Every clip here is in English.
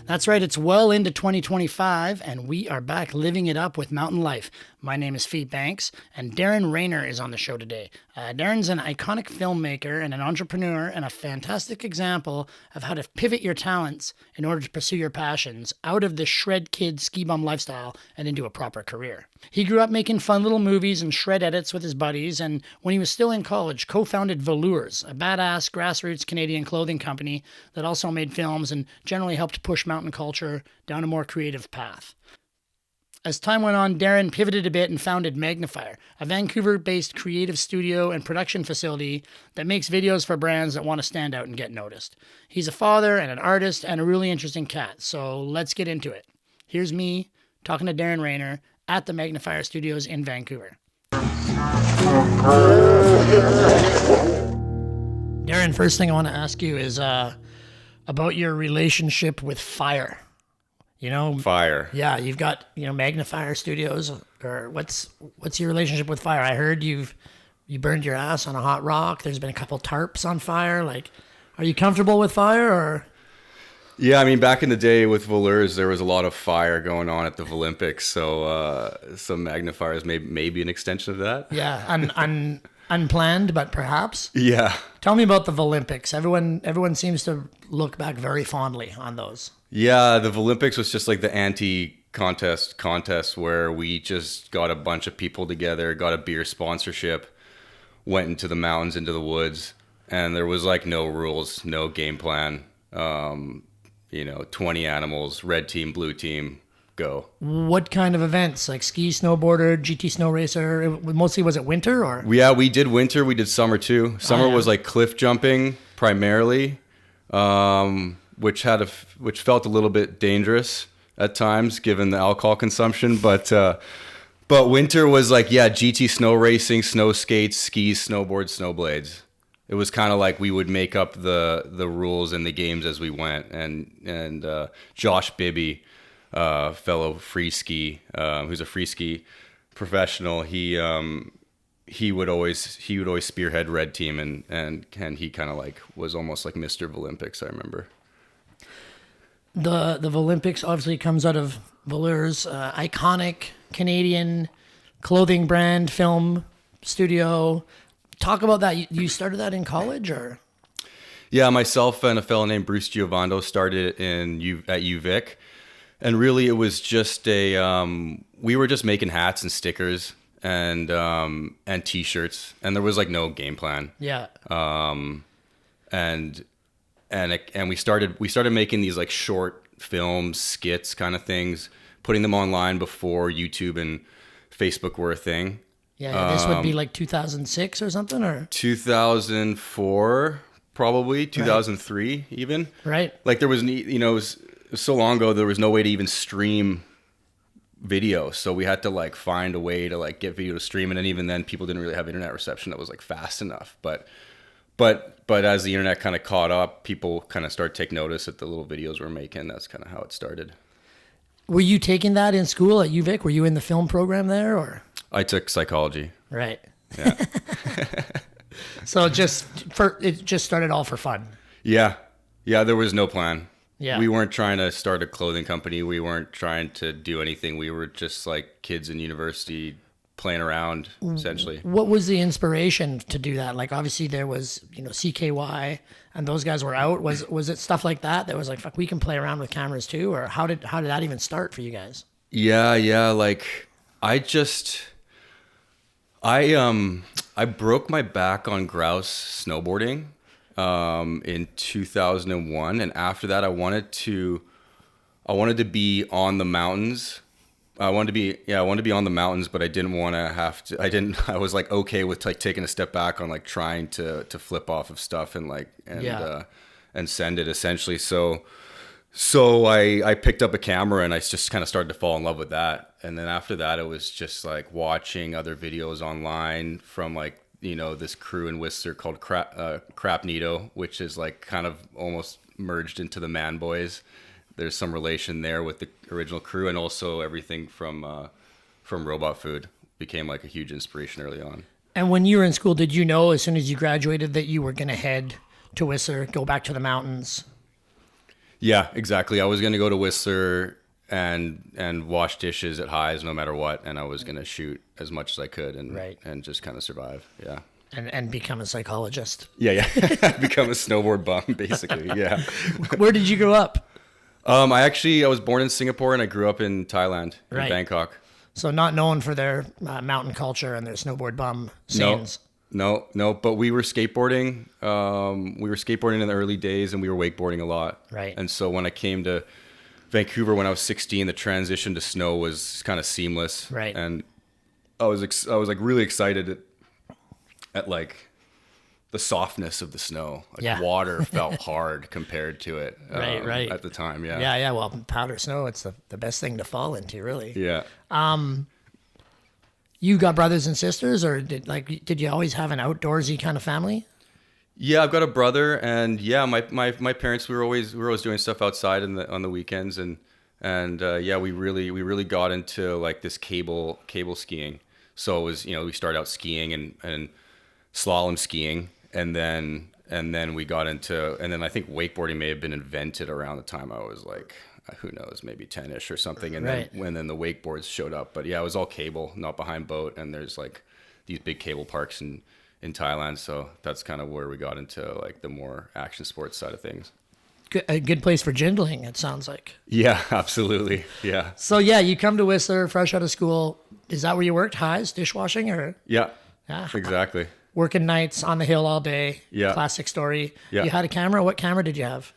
That's right, it's well into 2025, and we are back living it up with mountain life. My name is Fee Banks, and Darren Rayner is on the show today. Darren's an iconic filmmaker and an entrepreneur, and a fantastic example of how to pivot your talents in order to pursue your passions out of the shred kid ski bum lifestyle and into a proper career. He grew up making fun little movies and shred edits with his buddies, and when he was still in college, co-founded Voleurz, a badass grassroots Canadian clothing company that also made films and generally helped push mountain culture down a more creative path. As time went on, Darren pivoted a bit and founded Magnafire, a Vancouver-based creative studio and production facility that makes videos for brands that want to stand out and get noticed. He's a father and an artist and a really interesting cat, so let's get into it. Here's me talking to Darren Rayner at the Magnafire Studios in Vancouver. Darren, first thing I want to ask you is about your relationship with fire. You know, fire. Yeah, you've got, Magnafire Studios. Or what's your relationship with fire? I heard you burned your ass on a hot rock. There's been a couple tarps on fire. Like, are you comfortable with fire or? Yeah, I mean, back in the day with Voleurz, there was a lot of fire going on at the Olympics. So some Magnafire is maybe an extension of that. Yeah, unplanned, but perhaps. Yeah. Tell me about the Olympics. Everyone seems to look back very fondly on those. Yeah, the Olympics was just like the anti-contest where we just got a bunch of people together, got a beer sponsorship, went into the mountains, into the woods, and there was like no rules, no game plan. 20 animals, red team, blue team, go. What kind of events? Like ski, snowboarder, GT snow racer? Mostly was it winter or? Yeah, we did winter. We did summer too. Summer was like cliff jumping primarily, which felt a little bit dangerous at times given the alcohol consumption. But winter was like, GT snow racing, snow skates, skis, snowboards, snowblades. It was kind of like we would make up the rules and the games as we went. And Josh Bibby, fellow free ski, who's a free ski professional, he would always spearhead red team and he kind of like was almost like Mr. Olympics, I remember. The Olympics obviously comes out of Voleurz, iconic Canadian clothing brand, film studio. Talk about that. You started that in college, or? Yeah, myself and a fellow named Bruce Giovando started at UVic, and really it was just we were just making hats and stickers and T-shirts, and there was like no game plan. Yeah. And we started making these like short films, skits kind of things, putting them online before YouTube and Facebook were a thing. Yeah, this would be like 2006 or something, or 2004, probably 2003 even. Right. Like there was, it was so long ago, there was no way to even stream video, so we had to like find a way to like get video to stream, and even then, people didn't really have internet reception that was like fast enough. But as the internet kind of caught up, people kind of started to take notice that the little videos we're making. That's kind of how it started. Were you taking that in school at UVic? Were you in the film program there, or? I took psychology. Right. Yeah. So it just started all for fun. Yeah. There was no plan. Yeah. We weren't trying to start a clothing company. We weren't trying to do anything. We were just like kids in university playing around, essentially. What was the inspiration to do that? Like obviously there was, CKY and those guys were out. Was it stuff like that was like, fuck, we can play around with cameras too? Or how did that even start for you guys? Yeah. Like I broke my back on grouse snowboarding in 2001, and after that I wanted to be on the mountains. I wanted to be on the mountains, but I didn't want to have to. I was like okay with like taking a step back on like trying to flip off of stuff and send it essentially. So I picked up a camera and I just kind of started to fall in love with that. And then after that, it was just like watching other videos online from like, this crew in Whistler called Crapnito, which is like kind of almost merged into the Man Boys. There's some relation there with the original crew, and also everything from Robot Food became like a huge inspiration early on. And when you were in school, did you know as soon as you graduated that you were going to head to Whistler, go back to the mountains? Yeah, exactly. I was going to go to Whistler and wash dishes at Highs no matter what, and I was going to shoot as much as I could and just kind of survive. Yeah. And become a psychologist. Yeah. Become a snowboard bum, basically. Yeah. Where did you grow up? I was born in Singapore and I grew up in Thailand, in Bangkok. So not known for their mountain culture and their snowboard bum scenes. No, but we were skateboarding. We were skateboarding in the early days, and we were wakeboarding a lot. Right. And so when I came to Vancouver when I was 16, the transition to snow was kind of seamless. Right. And I was like really excited at like the softness of the snow. Like water felt hard compared to it. Right. At the time. Yeah. Yeah. Well, powder snow, it's the best thing to fall into, really. Yeah. You got brothers and sisters, or did you always have an outdoorsy kind of family? Yeah, I've got a brother, and yeah, my parents we were always doing stuff outside on the weekends, and we really got into like this cable skiing. So it was, we started out skiing and slalom skiing, and then we got into, and then I think wakeboarding may have been invented around the time I was like, who knows, maybe 10-ish or something. And then the wakeboards showed up. But yeah, it was all cable, not behind boat. And there's like these big cable parks in Thailand. So that's kind of where we got into like the more action sports side of things. A good place for jindling, it sounds like. Yeah, absolutely. Yeah. So yeah, you come to Whistler fresh out of school. Is that where you worked? Highs, dishwashing, or? Yeah, exactly. Working nights on the hill all day. Yeah. Classic story. Yeah. You had a camera. What camera did you have?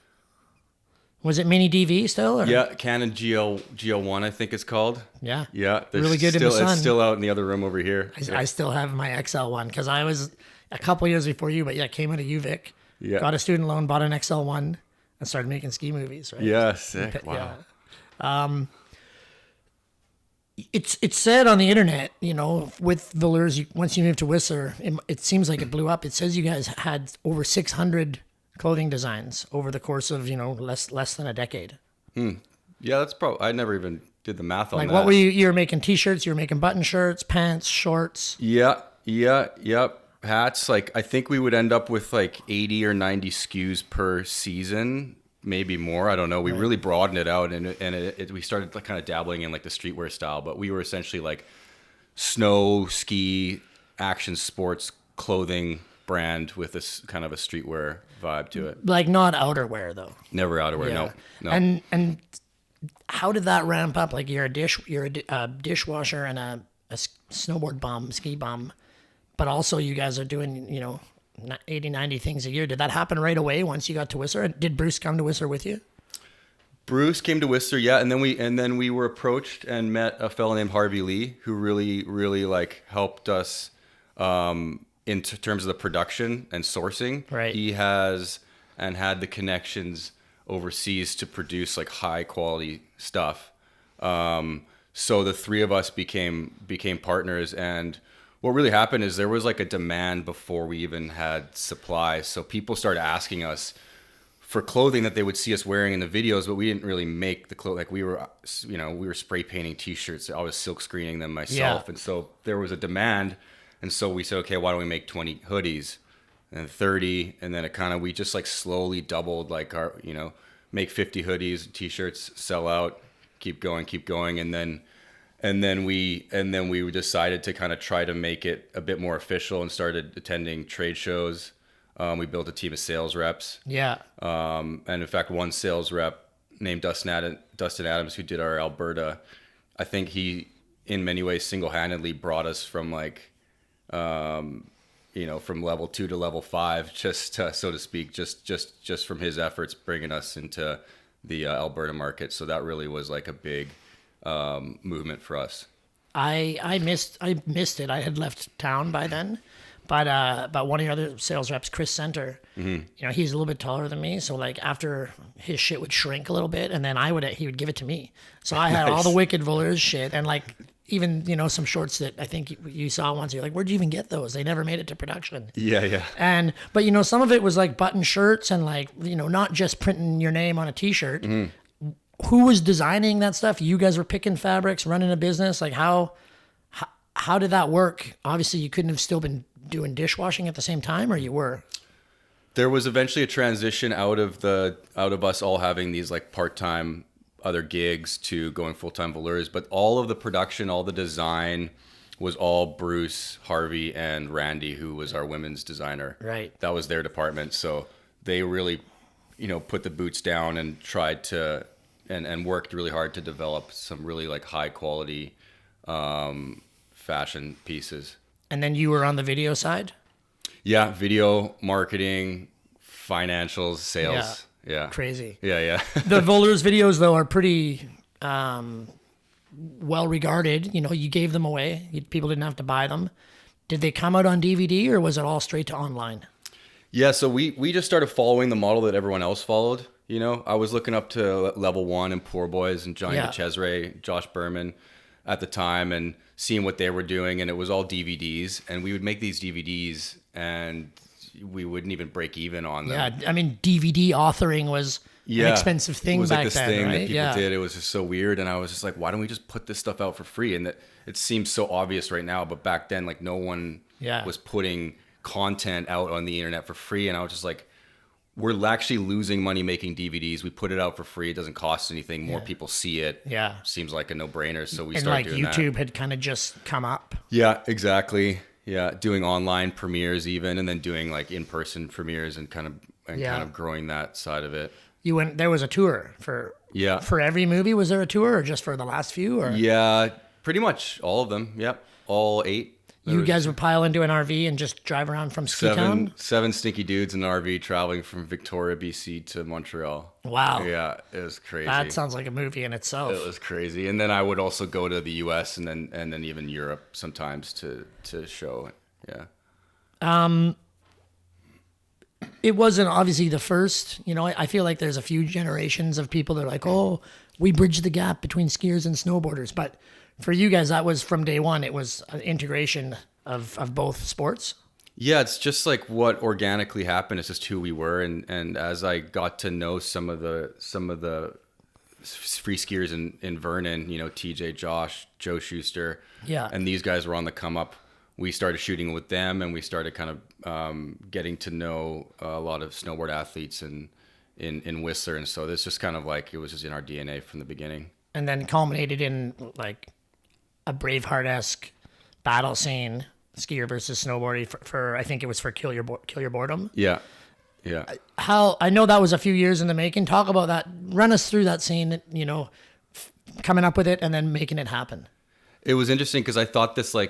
Was it mini DV still? Or? Yeah, Canon GL1, I think it's called. Yeah. Yeah. Really good in the sun. It's still out in the other room over here. I still have my XL1 because I was a couple years before you, but came out of UVic. Yeah. Got a student loan, bought an XL1, and started making ski movies, right? Yeah, sick. Wow. Yeah. It's said on the internet, with Voleurz, once you moved to Whistler, it seems like it blew up. It says you guys had over 600 clothing designs over the course of less than a decade. Yeah, that's probably, I never even did the math on that. Like, what were you were making t-shirts, you were making button shirts, pants, shorts. Yep. Hats. Like, I think we would end up with like 80 or 90 SKUs per season, maybe more. I don't know. We really broadened it out, and we started like kind of dabbling in like the streetwear style, but we were essentially like snow, ski, action sports clothing brand with this kind of a streetwear vibe to it. Like, not outerwear though. Never outerwear. No. And how did that ramp up? Like, you're a dishwasher and a snowboard bum, ski bum, but also you guys are doing 80, 90 things a year. Did that happen right away once you got to Whistler? Did Bruce come to Whistler with you? Bruce came to Whistler, yeah, and then we were approached and met a fellow named Harvey Lee, who really like helped us in terms of the production and sourcing. Right. He has and had the connections overseas to produce like high quality stuff. So the three of us became partners, and what really happened is there was like a demand before we even had supply. So people started asking us for clothing that they would see us wearing in the videos, but we didn't really make the clothes. Like, we were spray painting t-shirts. I was silk screening them myself. And so there was a demand. And so we said, okay, why don't we make 20 hoodies and 30? And then we just like slowly doubled, like our, make 50 hoodies, t-shirts, sell out, keep going. And then we decided to kind of try to make it a bit more official and started attending trade shows. We built a team of sales reps. Yeah. And in fact, one sales rep named Dustin Adams, who did our Alberta, I think he, in many ways, single-handedly brought us from like, from level 2 to level 5, just so to speak, just from his efforts bringing us into the Alberta market. So that really was like a big movement for us. I missed it. I had left town by then, but one of the other sales reps, Chris Center, he's a little bit taller than me. So like, after his shit would shrink a little bit, and then he would give it to me. So I had all the wicked Voleurz shit, and like, even some shorts that I think you saw once. You're like, where'd you even get those? They never made it to production. Yeah. But some of it was like button shirts and like not just printing your name on a t-shirt. Who was designing that stuff? You guys were picking fabrics, running a business. Like, how did that work? Obviously, you couldn't have still been doing dishwashing at the same time, or you were? There was eventually a transition out of us all having these like part-time other gigs to going full-time Voleurz, but all of the production, all the design was all Bruce, Harvey, and Randy, who was our women's designer. Right. That was their department. So they really, put the boots down and tried to, and worked really hard to develop some really like high quality fashion pieces. And then you were on the video side? Yeah, video, marketing, financials, sales. Yeah. Crazy. Yeah. The Voleurz videos, though, are pretty well regarded. You gave them away. People didn't have to buy them. Did they come out on DVD, or was it all straight to online? Yeah, so we just started following the model that everyone else followed. I was looking up to Level 1 and Poor Boys and Johnny DeCesare, Josh Berman at the time, and seeing what they were doing, and it was all DVDs, and we would make these DVDs and we wouldn't even break even on them. Yeah, I mean, DVD authoring was an expensive thing back then, right? It was like this thing that people did. It was just so weird, and I was just like, why don't we just put this stuff out for free? And that it seems so obvious right now, but back then, like, no one was putting content out on the internet for free, and I was just like, we're actually losing money making DVDs. We put it out for free. It doesn't cost anything. More people see it. Yeah. Seems like a no-brainer, so we started doing that. And YouTube had kind of just come up. Yeah, exactly. Yeah, doing online premieres even, and then doing like in-person premieres and kind of growing that side of it. There was a tour for every movie. Was there a tour, or just for the last few? Or? Yeah, pretty much all of them. Yep, all 8. You guys would pile into an RV and just drive around from Ski Town? 7 stinky dudes in an RV traveling from Victoria, BC to Montreal. Wow. Yeah, it was crazy. That sounds like a movie in itself. It was crazy. And then I would also go to the US and then even Europe sometimes to show it. Yeah. It wasn't obviously the first. I feel like there's a few generations of people that are like, oh, we bridge the gap between skiers and snowboarders. But for you guys, that was from day one. It was an integration of both sports. Yeah, it's just like what organically happened. It's just who we were, and as I got to know some of the free skiers in Vernon, TJ, Josh, Joe Schuster, and these guys were on the come up. We started shooting with them, and we started kind of getting to know a lot of snowboard athletes in Whistler, and so this just kind of like it was just in our DNA from the beginning. And then culminated in like a Braveheart-esque battle scene, skier versus snowboarder for I think it was for Kill Your Boredom. Yeah. How I know that was a few years in the making. Talk about that. Run us through that scene. Coming up with it and then making it happen. It was interesting because I thought this I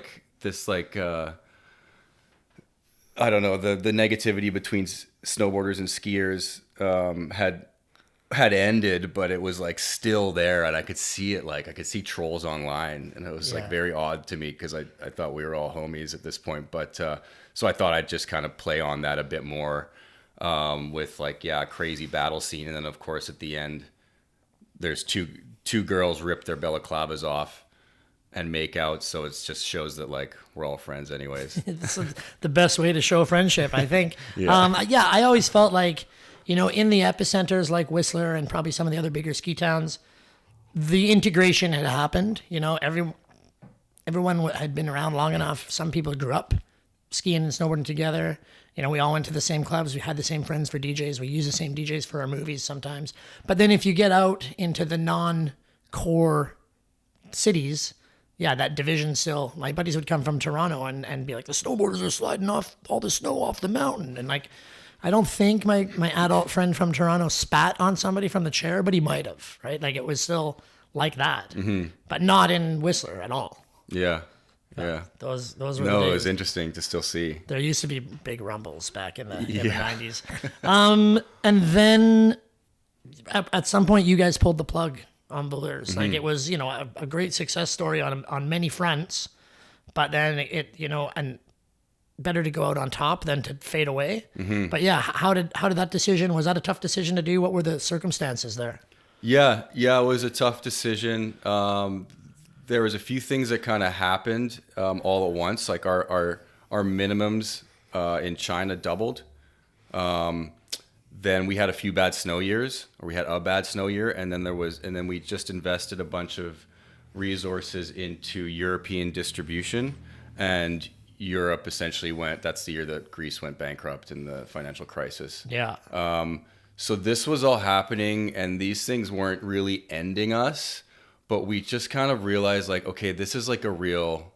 don't know, the negativity between snowboarders and skiers had ended, but it was like still there, and I could see it. Like I could see trolls online, and it was like very odd to me because I thought we were all homies at this point. But so I thought I'd just kind of play on that a bit more with like a crazy battle scene, and then of course at the end there's two girls rip their balaclavas off and make out, so it just shows that like we're all friends anyways. It's the best way to show friendship, I think. I always felt like, in the epicenters like Whistler and probably some of the other bigger ski towns, the integration had happened. Everyone had been around long enough. Some people grew up skiing and snowboarding together. We all went to the same clubs. We had the same friends for DJs. We use the same DJs for our movies sometimes. But then if you get out into the non-core cities, that division still, my buddies would come from Toronto and be like, the snowboarders are sliding off all the snow off the mountain. And like, I don't think my adult friend from Toronto spat on somebody from the chair, but he might have, right? Like it was still like that, but not in Whistler at all. Yeah. Those were the days. It was interesting to still see. There used to be big rumbles back in the 90s. And then at some point you guys pulled the plug on Voleurz. Like it was, a great success story on many fronts, but then and better to go out on top than to fade away. But how did that decision, was that a tough decision to do? What were the circumstances there? Yeah, it was a tough decision. There was a few things that kind of happened all at once. Like our minimums in China doubled. Then we had a few bad snow years, or we had a bad snow year, and then we just invested a bunch of resources into European distribution. And Europe essentially that's the year that Greece went bankrupt in the financial crisis. Yeah. So this was all happening, and these things weren't really ending us, but we just kind of realized like, okay, this is like a real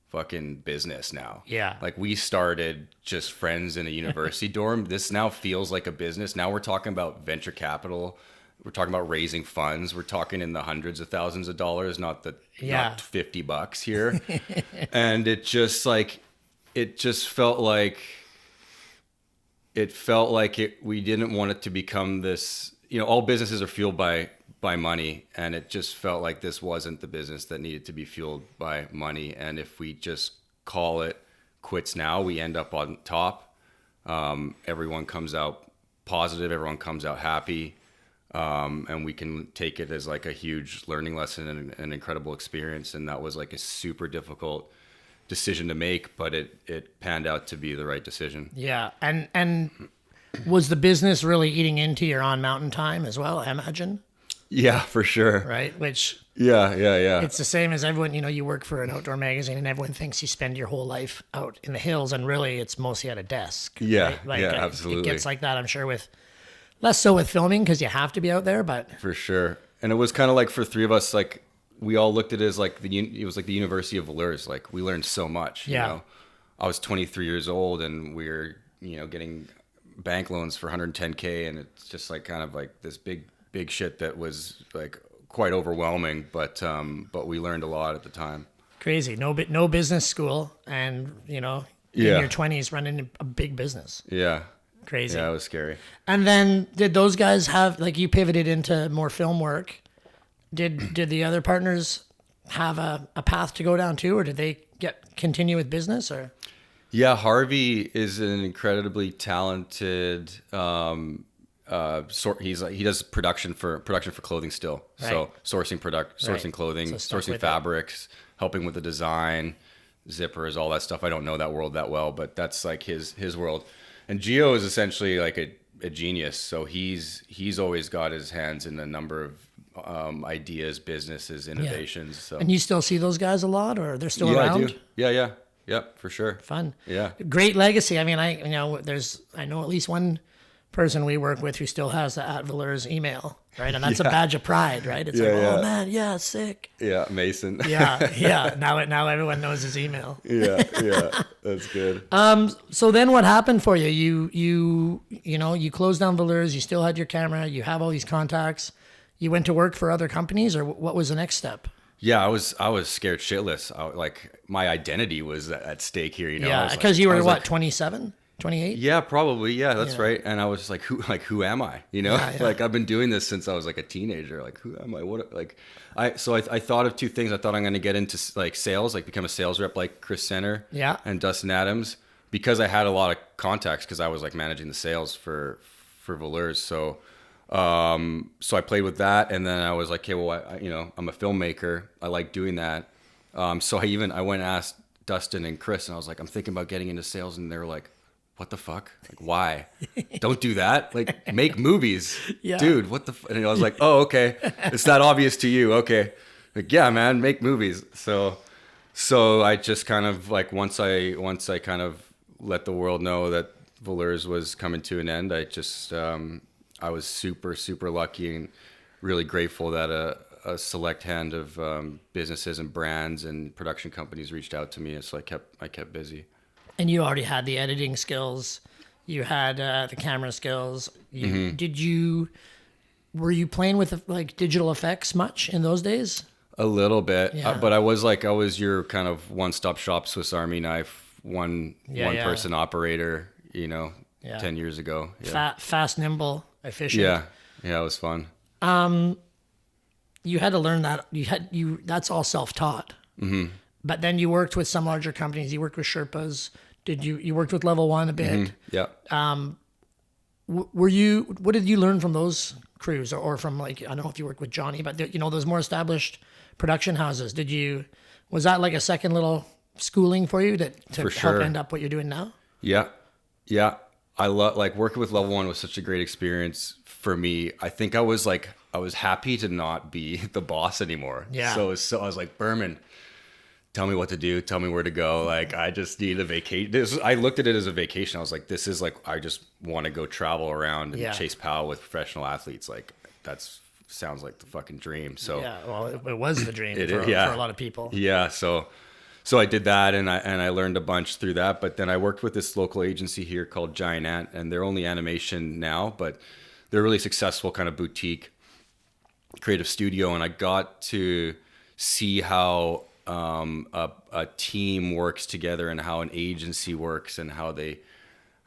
fucking business now. Yeah. Like we started just friends in a university dorm. This now feels like a business. Now we're talking about venture capital. We're talking about raising funds. We're talking in the hundreds of thousands of dollars, not $50 here. And it just felt like we didn't want it to become this, all businesses are fueled by money. And it just felt like this wasn't the business that needed to be fueled by money. And if we just call it quits now, we end up on top. Everyone comes out positive. Everyone comes out happy. And we can take it as like a huge learning lesson and an incredible experience. And that was like a super difficult decision to make, but it panned out to be the right decision. Yeah. And was the business really eating into your on mountain time as well, I imagine? Yeah, for sure. Right. Which yeah. It's the same as everyone, you work for an outdoor magazine and everyone thinks you spend your whole life out in the hills, and really it's mostly at a desk. Yeah. Right? Like, yeah, absolutely. It gets like that, I'm sure, with less so with filming because you have to be out there, but for sure. And it was kind of like for three of us, like we all looked at it as like it was like the University of Voleurz. Like we learned so much. Yeah. I was 23 years old and we were, getting bank loans for $110K, and it's just like kind of like this big shit that was like quite overwhelming. But we learned a lot at the time. Crazy. No business school, and in your 20s running a big business. Yeah. Crazy. Yeah, it was scary. And then did those guys have, like, you pivoted into more film work? Did the other partners have a path to go down too, or did they continue with business, or? Yeah, Harvey is an incredibly talented he does production for clothing still. Right. So sourcing Right. clothing, So sourcing fabrics, helping with the design, zippers, all that stuff. I don't know that world that well, but that's like his world. And Gio is essentially like a genius. So he's always got his hands in a number of ideas, businesses, innovations. Yeah. So. And you still see those guys a lot, or they're still Yeah, around? I do. Yeah. Yep, for sure. Fun. Yeah. Great legacy. I mean, I know at least one person we work with who still has the @Voleurz email, right? And that's a badge of pride, right? It's oh man, yeah, sick. Yeah, Mason. Yeah. Now everyone knows his email. Yeah, that's good. So then what happened for you? You closed down Voleurz, you still had your camera, you have all these contacts. You went to work for other companies, or what was the next step? Yeah, I was scared shitless. Like my identity was at stake here, Yeah, because you were what, 27, 28? Yeah, probably. Yeah, that's right. And I was like, who am I? Yeah. Like I've been doing this since I was like a teenager. Like, who am I? I thought of two things. I thought I'm going to get into like sales, like become a sales rep, like Chris Center and Dustin Adams, because I had a lot of contacts because I was like managing the sales for Voleurz. So I played with that, and then I was like, okay, well, I'm a filmmaker. I like doing that. So I went and asked Dustin and Chris, and I was like, I'm thinking about getting into sales, and they were like, what the fuck? Like, why? Don't do that. Like, make movies, dude. What the? And I was like, oh, okay. It's that obvious to you, okay? Like, yeah, man, make movies. So I just kind of like once I kind of let the world know that Voleurz was coming to an end, I just I was super, super lucky and really grateful that a select hand of businesses and brands and production companies reached out to me. So I kept busy. And you already had the editing skills. You had the camera skills. Were you playing with like digital effects much in those days? A little bit, Yeah. But I was your kind of one-stop shop, Swiss Army knife, one person operator, 10 years ago. Yeah. Fast, nimble, efficient. Yeah, it was fun. You had to learn that. That's all self-taught. Mm-hmm. But then you worked with some larger companies. You worked with Sherpas. You worked with Level One a bit? Mm-hmm. Yeah. What did you learn from those crews, or from, like, I don't know if you worked with Johnny, but those more established production houses? Was that like a second little schooling for you to help end up what you're doing now? Yeah. I love, like, working with Level One was such a great experience for me. I think I was happy to not be the boss anymore. Yeah. So I was like, Berman, tell me what to do, tell me where to go. Like, I just need a vacation. I looked at it as a vacation. I was like, this is like, I just want to go travel around and chase POW with professional athletes. Like, that's sounds like the fucking dream. So yeah, well, it was the dream for a lot of people. Yeah. So I did that, and I learned a bunch through that. But then I worked with this local agency here called Giant Ant, and they're only animation now, but they're a really successful kind of boutique creative studio. And I got to see how a team works together, and how an agency works, and how they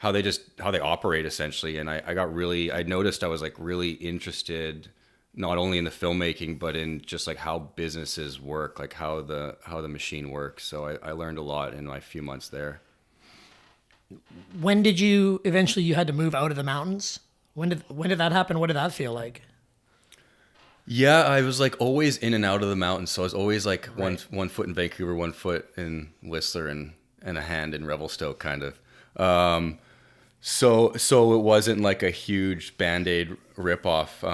operate essentially. And I noticed I was like really interested not only in the filmmaking, but in just like how businesses work, like how the machine works. So I learned a lot in my few months there. When did you had to move out of the mountains? When did that happen? What did that feel like? Yeah, I was like always in and out of the mountains. So I was always like one foot in Vancouver, 1 foot in Whistler, and a hand in Revelstoke kind of. So it wasn't like a huge Band-Aid ripoff,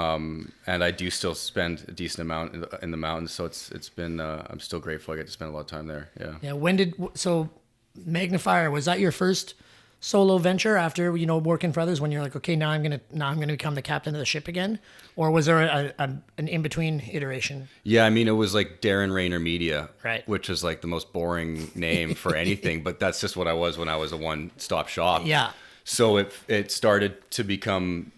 and I do still spend a decent amount in the mountains. So it's been I'm still grateful I get to spend a lot of time there. Yeah. Yeah. So Magnafire, was that your first solo venture after working for others? When you're like, okay, now I'm gonna become the captain of the ship again, or was there an in between iteration? Yeah, I mean, it was like Darren Rayner Media, right? Which is like the most boring name for anything, but that's just what I was when I was a one-stop shop. Yeah. So it started to become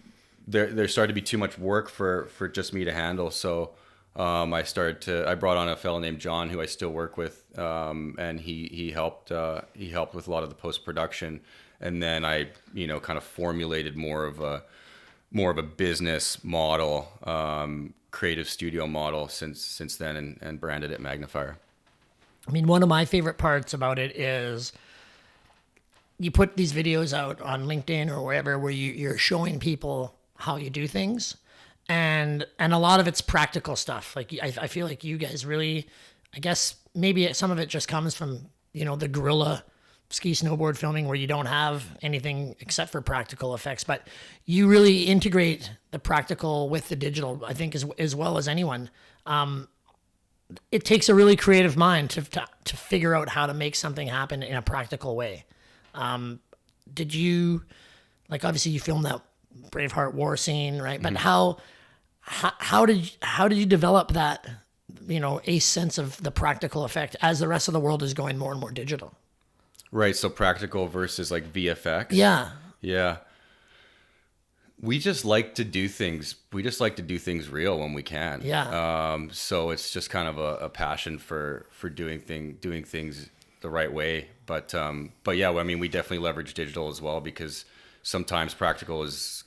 there started to be too much work for just me to handle. So I brought on a fellow named John, who I still work with, and he helped with a lot of the post-production. And then I kind of formulated more of a business model, creative studio model since then, and branded it Magnafire. I mean, one of my favorite parts about it is you put these videos out on LinkedIn or wherever where you're showing people how you do things, and a lot of it's practical stuff. Like I feel like you guys really, I guess maybe some of it just comes from the guerrilla ski snowboard filming where you don't have anything except for practical effects, but you really integrate the practical with the digital, I think, as well as anyone. It takes a really creative mind to figure out how to make something happen in a practical way. Did you, like, obviously you filmed that Braveheart war scene, right? But how did you develop that, a sense of the practical effect as the rest of the world is going more and more digital? Right. So practical versus like VFX. Yeah. Yeah. We just like to do things. We just like to do things real when we can. Yeah. So it's just kind of a passion for doing things the right way. But yeah, I mean, we definitely leverage digital as well, because sometimes practical is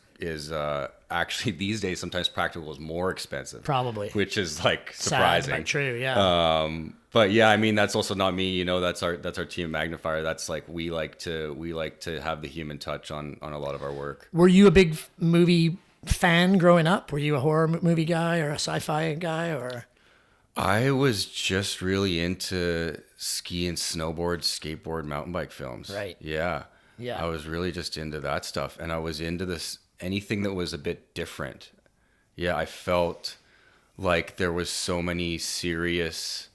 actually these days, sometimes practical is more expensive. Probably. Which is like surprising. Sad, but true. Yeah. But yeah, I mean, that's also not me, that's our team Magnafire. That's like, we like to have the human touch on a lot of our work. Were you a big movie fan growing up? Were you a horror movie guy or a sci-fi guy, or? I was just really into ski and snowboard, skateboard, mountain bike films. Right. Yeah. Yeah. I was really just into that stuff, and I was into anything that was a bit different. Yeah, I felt like there was so many serious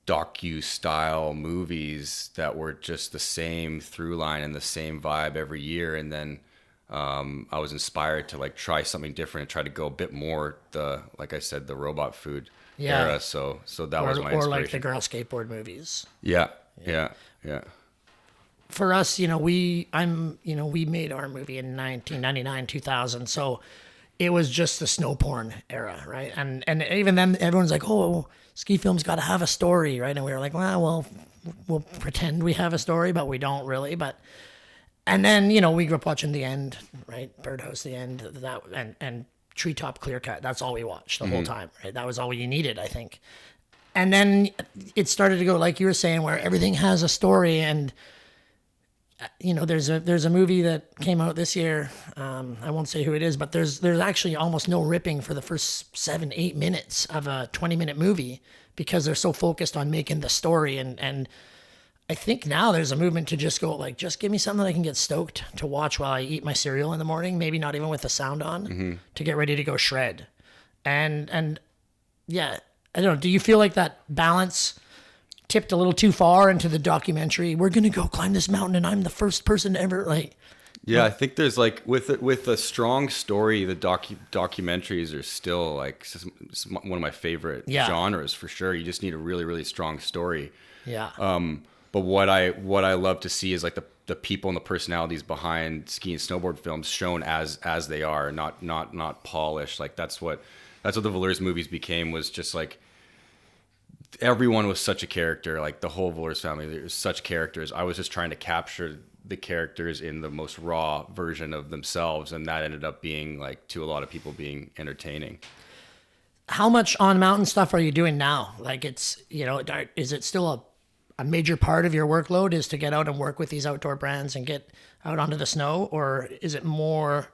docu-style movies that were just the same through line and the same vibe every year, and then I was inspired to like try something different and try to go a bit more like I said, the robot food era. So that was my inspiration. Or like the girl skateboard movies. Yeah. For us, we made our movie in 1999, 2000. So it was just the snow porn era, right? And even then, everyone's like, oh, ski film's got to have a story, right? And we were like, well, we'll pretend we have a story, but we don't really. And then, we grew up watching The End, right? Birdhouse, The End, that, and Treetop Clear Cut. That's all we watched the whole time, right? That was all you needed, I think. And then it started to go, like you were saying, where everything has a story. And there's a movie that came out this year. I won't say who it is, but there's actually almost no ripping for the first 7-8 minutes of a 20-minute movie, because they're so focused on making the story. And I think now there's a movement to just go like, just give me something that I can get stoked to watch while I eat my cereal in the morning, maybe not even with the sound on, to get ready to go shred. And yeah, I don't know. Do you feel like that balance tipped a little too far into the documentary. We're gonna go climb this mountain, and I'm the first person to ever like. Yeah, I think there's like with a strong story, the documentaries are still like one of my favorite genres for sure. You just need a really, really strong story. Yeah. But what I love to see is like the people and the personalities behind ski and snowboard films shown as they are, not polished. Like that's what the Voleurz movies became, was just like everyone was such a character. Like the whole Voleurz family, there's such characters. I was just trying to capture the characters in the most raw version of themselves, and that ended up being like, to a lot of people, being entertaining. How much on mountain stuff are you doing now? Like it's, is it still a major part of your workload is to get out and work with these outdoor brands and get out onto the snow, or is it more,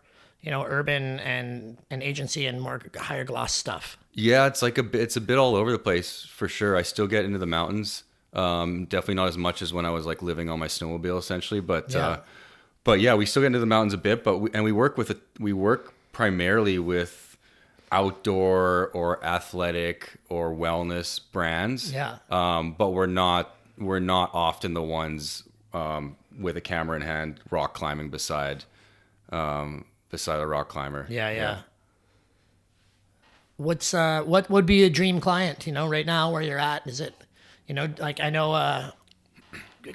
urban and agency and more higher gloss stuff? Yeah, it's like it's a bit all over the place for sure. I still get into the mountains. Definitely not as much as when I was like living on my snowmobile essentially, but yeah, we still get into the mountains a bit, but we work primarily with outdoor or athletic or wellness brands. Yeah. But we're not often the ones, with a camera in hand, rock climbing beside a rock climber. Yeah. What would be a dream client, right now where you're at? Is it, like I know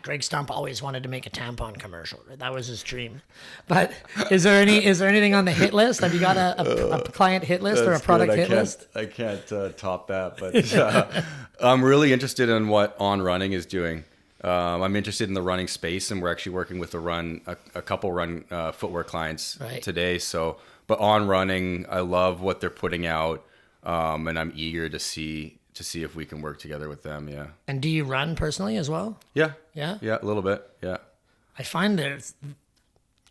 Greg Stump always wanted to make a tampon commercial. Right? That was his dream. But is there anything on the hit list? Have you got a client hit list or a product hit list? I can't top that, but I'm really interested in what On Running is doing. I'm interested in the running space, and we're actually working with a couple run footwear clients today. So, but On Running, I love what they're putting out, and I'm eager to see if we can work together with them. Yeah. And do you run personally as well? Yeah. Yeah. Yeah, a little bit. Yeah. I find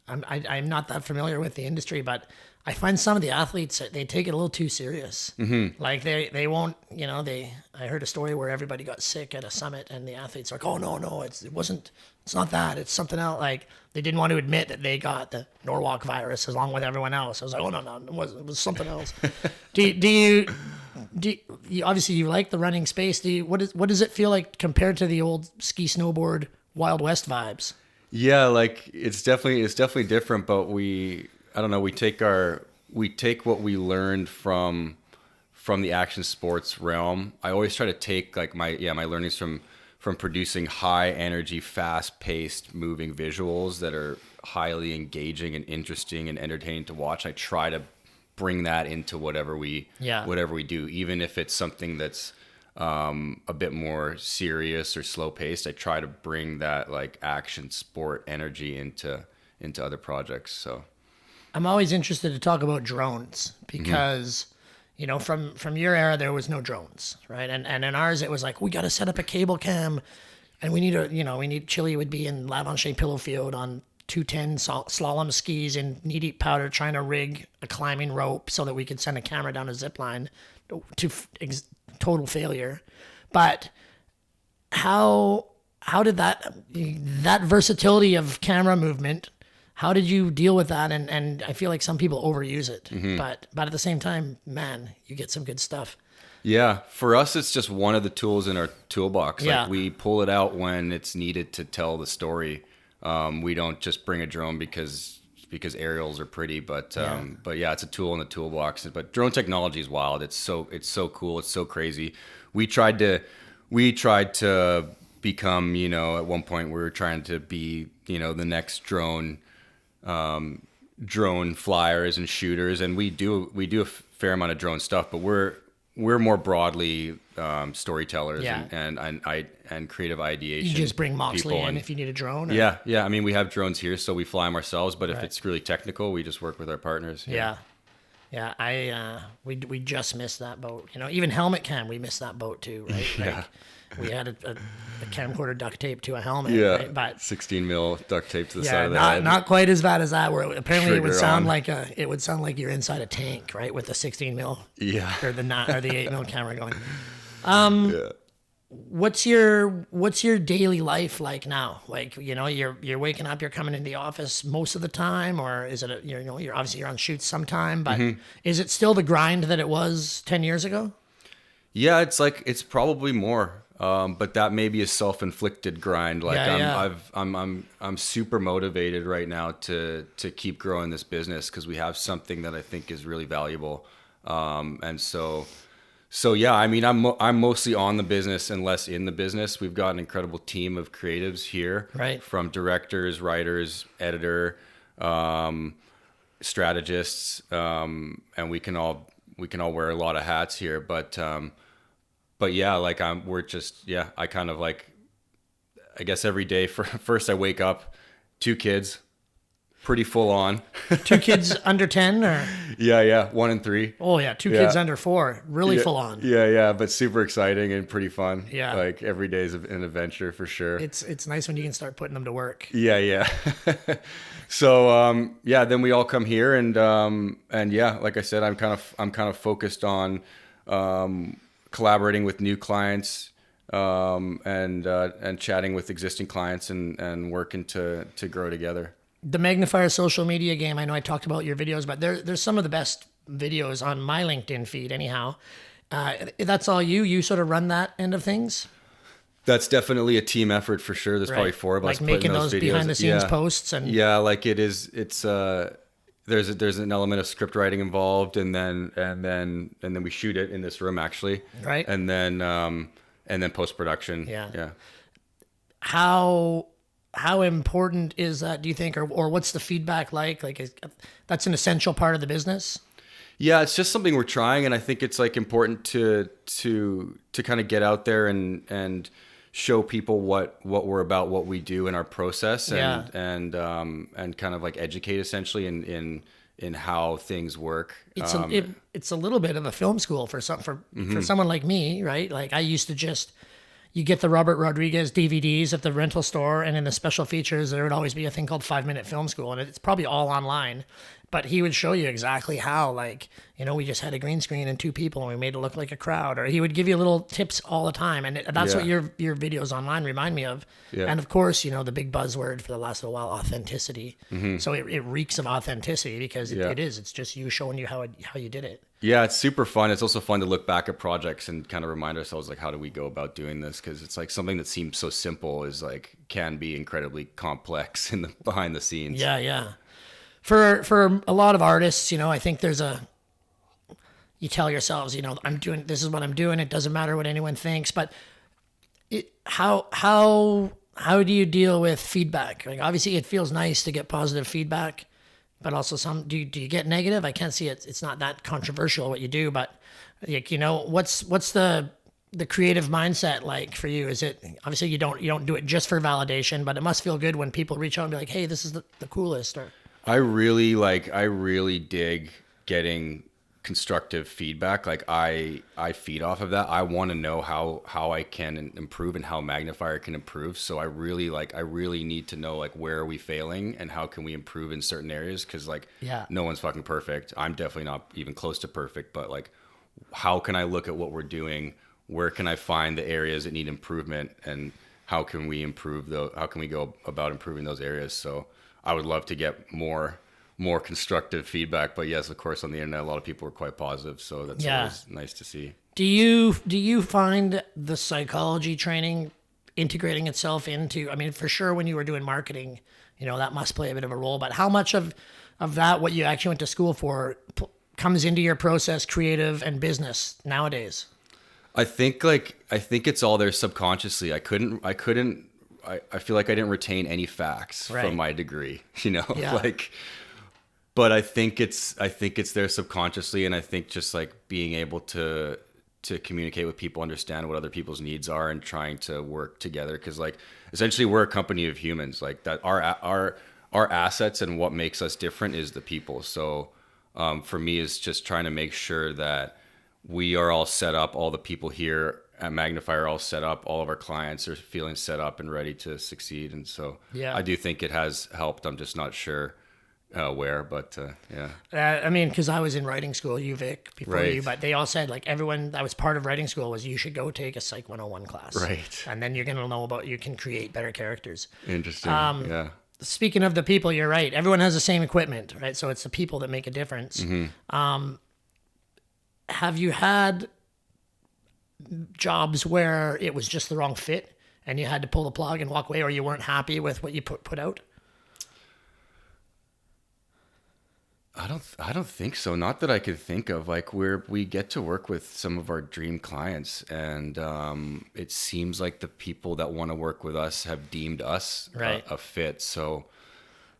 I'm not that familiar with the industry, but I find some of the athletes, they take it a little too serious. Mm-hmm. Like they won't, I heard a story where everybody got sick at a summit and the athletes are like, oh no, it's not that, it's something else. Like they didn't want to admit that they got the Norwalk virus along with everyone else. I was like, oh no, it was something else. Do you obviously you like the running space. What does it feel like compared to the old ski snowboard Wild West vibes? Yeah, like it's definitely different, but we take what we learned from the action sports realm. I always try to take like my learnings from producing high energy, fast paced moving visuals that are highly engaging and interesting and entertaining to watch. I try to bring that into whatever we do, even if it's something that's a bit more serious or slow paced. I try to bring that like action sport energy into other projects. So I'm always interested to talk about drones because, from your era, there was no drones, right? And in ours, it was like, we got to set up a cable cam and we need Chili would be in Lavanche Pillowfield on 210 slalom skis in knee-deep powder trying to rig a climbing rope so that we could send a camera down a zip line to total failure. But how did that versatility of camera movement, how did you deal with that? And I feel like some people overuse it, but at the same time, man, you get some good stuff. Yeah, for us, it's just one of the tools in our toolbox. Yeah. Like we pull it out when it's needed to tell the story. We don't just bring a drone because aerials are pretty, but yeah, it's a tool in the toolbox. But drone technology is wild. It's so cool. It's so crazy. We tried to become, at one point we were trying to be, the next drone flyers and shooters, and we do a fair amount of drone stuff, but we're more broadly storytellers and creative ideation. You just bring Moxley in if you need a drone? Or? Yeah. I mean, we have drones here, so we fly them ourselves, but if it's really technical, we just work with our partners. Yeah. We just missed that boat. Even helmet cam, we missed that boat too, right? Like, we had a camcorder duct tape to a helmet. Yeah, right? But 16 mil duct tape to the side of the head. Not quite as bad as that. Where apparently it would sound like you're inside a tank, right, with the 16 mil. Yeah. Or the 8 mil camera going. What's your daily life like now? Like, you're waking up, you're coming into the office most of the time, or is it you're obviously you're on shoots sometime, but is it still the grind that it was 10 years ago? Yeah, it's probably more. But that may be a self-inflicted grind. Like I'm super motivated right now to keep growing this business because we have something that I think is really valuable. And so yeah, I mean, I'm mostly on the business and less in the business. We've got an incredible team of creatives here, right? From directors, writers, editor, strategists, and we can all wear a lot of hats here. But yeah, like I kind of like, I guess every day first I wake up, 2 kids, pretty full on. 2 kids under 10 or? Yeah. 1 and 3. Oh yeah. 2 kids under 4, really full on. Yeah. But super exciting and pretty fun. Yeah. Like every day is an adventure for sure. It's nice when you can start putting them to work. Yeah. So, then we all come here and yeah, like I said, I'm kind of focused on, collaborating with new clients, and chatting with existing clients and working to grow together. The Magnafire social media game, I know I talked about your videos, but there's some of the best videos on my LinkedIn feed anyhow. That's all you sort of run that end of things? That's definitely a team effort for sure. There's probably 4 of us like making those videos. behind the scenes posts and like it's there's an element of script writing involved and then we shoot it in this room actually. Right. And then post-production. Yeah. How important is that, do you think, or what's the feedback like? Like, that's an essential part of the business? Yeah, it's just something we're trying, and I think it's like important to kind of get out there and show people what we're about, what we do in our process, and kind of like educate essentially in how things work. It's a little bit of a film school for someone like me, right? Like I used to you get the Robert Rodriguez DVDs at the rental store, and in the special features, there would always be a thing called 5-minute film school, and it's probably all online. But he would show you exactly how, like, we just had a green screen and 2 people, and we made it look like a crowd. Or he would give you little tips all the time, and that's what your videos online remind me of. Yeah. And of course, the big buzzword for the last little while, authenticity. Mm-hmm. So it reeks of authenticity because it is. It's just you showing you how you did it. Yeah, it's super fun. It's also fun to look back at projects and kind of remind ourselves, like, how do we go about doing this? Because it's like something that seems so simple can be incredibly complex behind the scenes. Yeah. For a lot of artists, I think you tell yourselves, this is what I'm doing. It doesn't matter what anyone thinks. But how do you deal with feedback? Like, obviously, it feels nice to get positive feedback. But also do you get negative? I can't see it. It's not that controversial what you do, but what's the creative mindset like for you? Is it, obviously you don't do it just for validation, but it must feel good when people reach out and be like, hey, this is the coolest. Or I really dig getting constructive feedback. Like I feed off of that. I want to know how I can improve and how Magnafire can improve. So I really need to know, like, where are we failing and how can we improve in certain areas? Cause no one's fucking perfect. I'm definitely not even close to perfect, but like, how can I look at what we're doing? Where can I find the areas that need improvement, and how can we how can we go about improving those areas? So I would love to get more constructive feedback, but yes, of course, on the internet, a lot of people are quite positive, so that's always nice to see. Do you find the psychology training integrating itself into, I mean, for sure, when you were doing marketing, that must play a bit of a role, but how much of that, what you actually went to school for, comes into your process, creative and business nowadays? I think it's all there subconsciously. I feel like I didn't retain any facts from my degree, but I think it's there subconsciously. And I think just like being able to communicate with people, understand what other people's needs are, and trying to work together. Cause like essentially we're a company of humans, like that our assets and what makes us different is the people. So, for me, it's just trying to make sure that we are all set up, all the people here at Magnafire are all set up, all of our clients are feeling set up and ready to succeed. And so I do think it has helped. I'm just not sure where, but I mean, because I was in writing school, UVic, before you, but they all said, like, everyone that was part of writing school was, you should go take a Psych 101 class. Right. And then you're going to know you can create better characters. Interesting. Yeah. Speaking of the people, you're right. Everyone has the same equipment, right? So it's the people that make a difference. Mm-hmm. Have you had jobs where it was just the wrong fit and you had to pull the plug and walk away, or you weren't happy with what you put out? I don't think so. Not that I could think of. Like we get to work with some of our dream clients, and it seems like the people that want to work with us have deemed us Right. a fit. So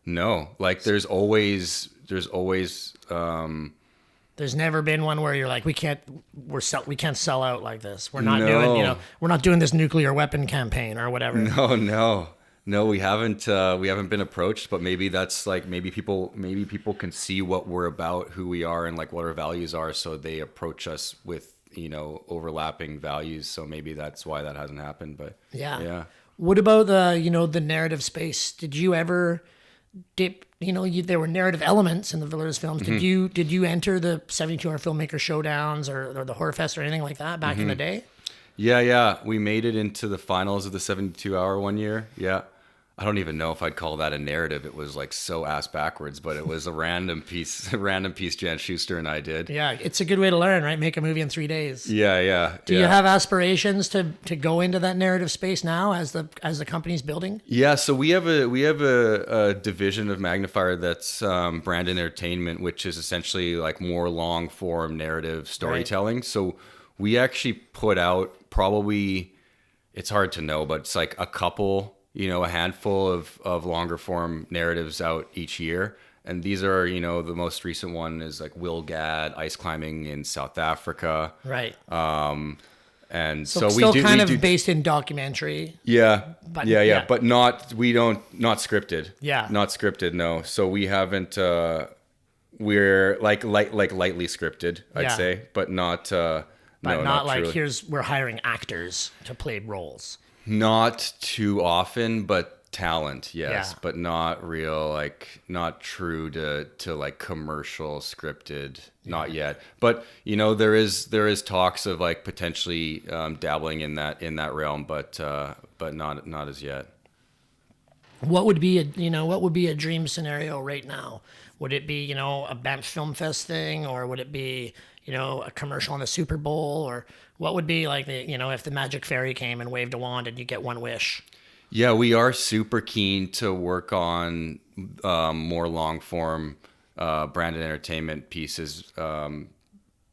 no, like there's always There's never been one where you're like, we can't sell out like this. We're not No. doing, we're not doing this nuclear weapon campaign or whatever. No, we haven't been approached, but maybe that's like, maybe people can see what we're about, who we are, and like what our values are. So they approach us with, overlapping values. So maybe that's why that hasn't happened, but yeah. What about the narrative space? Did you ever dip, there were narrative elements in the Voleurz films. Mm-hmm. Did you enter the 72-hour filmmaker showdowns or the Horror Fest or anything like that back in the day? Yeah. We made it into the finals of the 72-hour one year. Yeah. I don't even know if I'd call that a narrative. It was like so ass backwards, but it was a random piece Jan Schuster and I did. Yeah, it's a good way to learn, right? Make a movie in 3 days. Yeah. Do you have aspirations to go into that narrative space now as the company's building? Yeah, so we have a division of Magnafire that's brand entertainment, which is essentially like more long form narrative storytelling. Right. So we actually put out probably, it's hard to know, but it's like a couple, a handful of longer form narratives out each year. And these are, the most recent one is like Will Gadd ice climbing in South Africa. Right. And so we still do kind we of do, based in documentary. Yeah. But, but not scripted. Yeah. Not scripted. No. So we haven't, we're like lightly scripted, I'd say, but not, but no, not like truly. we're hiring actors to play roles. Not too often, but talent, yes, Yeah. but not real, like not true to like commercial scripted, not yet. But there is talks of like potentially dabbling in that realm, but not as yet. What would be a dream scenario right now? Would it be a Banff Film Fest thing, or would it be a commercial on the Super Bowl, or what would be like if the magic fairy came and waved a wand and you get one wish? Yeah, we are super keen to work on more long form branded entertainment pieces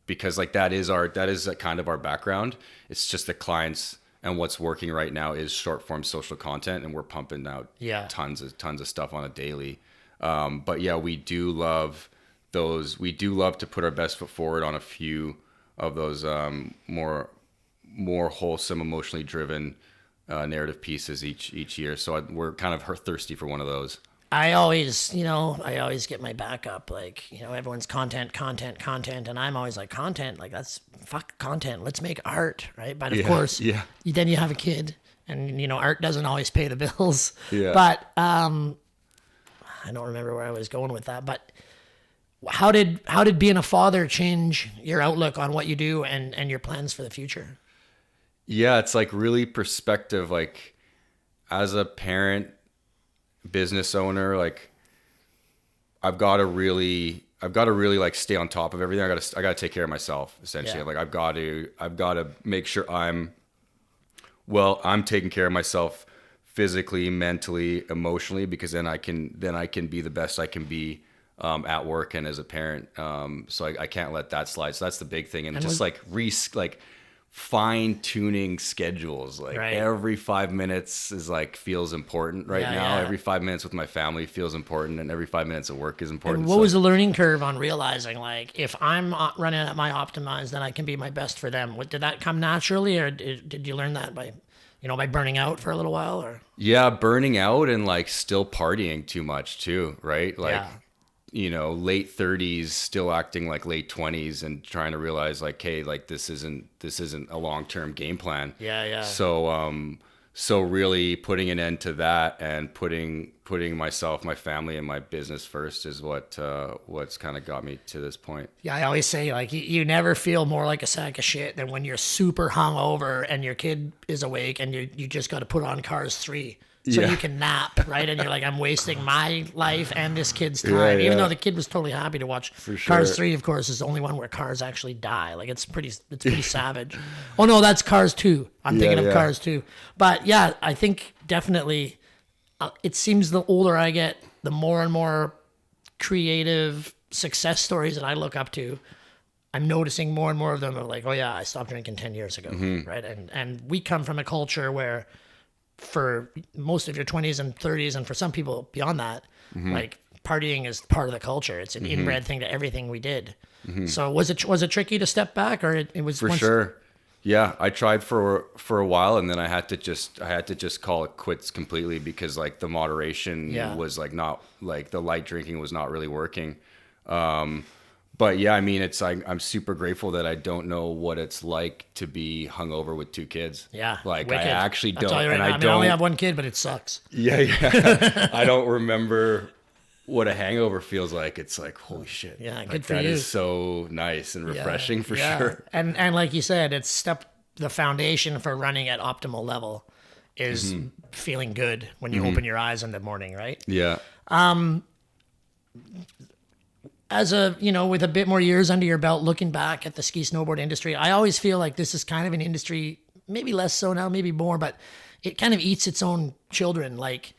because like that is kind of our background. It's just the clients and what's working right now is short form social content, and we're pumping out tons of stuff on a daily. But yeah, we do love those. We do love to put our best foot forward on a few of those more wholesome, emotionally driven narrative pieces each year. So we're kind of thirsty for one of those. I always get my back up. Like, everyone's content. And I'm always like, content, like that's fuck content. Let's make art. Right. But of course, then you have a kid and, art doesn't always pay the bills. Yeah. But I don't remember where I was going with that. But how did being a father change your outlook on what you do and your plans for the future? Yeah, it's like really perspective. Like as a parent, business owner, like I've got to really like stay on top of everything. I got to take care of myself essentially. Like I've got to make sure I'm taking care of myself physically, mentally, emotionally, because then I can be the best I can be at work and as a parent. So I can't let that slide. So that's the big thing. And just fine tuning schedules, like every 5 minutes is like feels important now. Yeah. Every 5 minutes with my family feels important, and every 5 minutes of work is important. And what was the learning curve on realizing, like, if I'm running at my optimized, then I can be my best for them? Did that come naturally, or did you learn that by burning out for a little while? Or burning out and like still partying too much too, right? Like late 30s still acting like late 20s and trying to realize like, hey, like this isn't a long-term game plan. So really putting an end to that and putting myself, my family, and my business first is what's kind of got me to this point. I always say, like, you never feel more like a sack of shit than when you're super hungover and your kid is awake and you just got to put on Cars 3. so Yeah. you can nap, right? And you're like, I'm wasting my life and this kid's time, Yeah, even yeah. though the kid was totally happy to watch. For Cars sure. 3, of course, is the only one where cars actually die. Like it's pretty savage. Oh no, that's Cars 2. I'm thinking of yeah. Cars 2. But yeah, I think definitely it seems the older I get, the more and more creative success stories that I look up to, I'm noticing more and more of them are like, oh yeah, I stopped drinking 10 years ago, right? And we come from a culture where for most of your 20s and 30s, and for some people beyond that, like partying is part of the culture. It's an inbred thing to everything we did. So was it tricky to step back, or it was For sure. Yeah, I tried for a while, and then I had to just call it quits completely because like the moderation was like not like the light drinking was not really working. But yeah, I mean, it's like I'm super grateful that I don't know what it's like to be hungover with 2 kids. Yeah, like wicked. I actually I'll don't, tell you right and now, I I don't. only have one kid, but it sucks. Yeah. I don't remember what a hangover feels like. It's like, holy shit. Yeah, like, good for that you. is so nice and refreshing for sure. And like you said, the foundation for running at optimal level is feeling good when you open your eyes in the morning, right? Yeah. As with a bit more years under your belt, looking back at the ski snowboard industry, I always feel like this is kind of an industry, maybe less so now, maybe more, but it kind of eats its own children. Like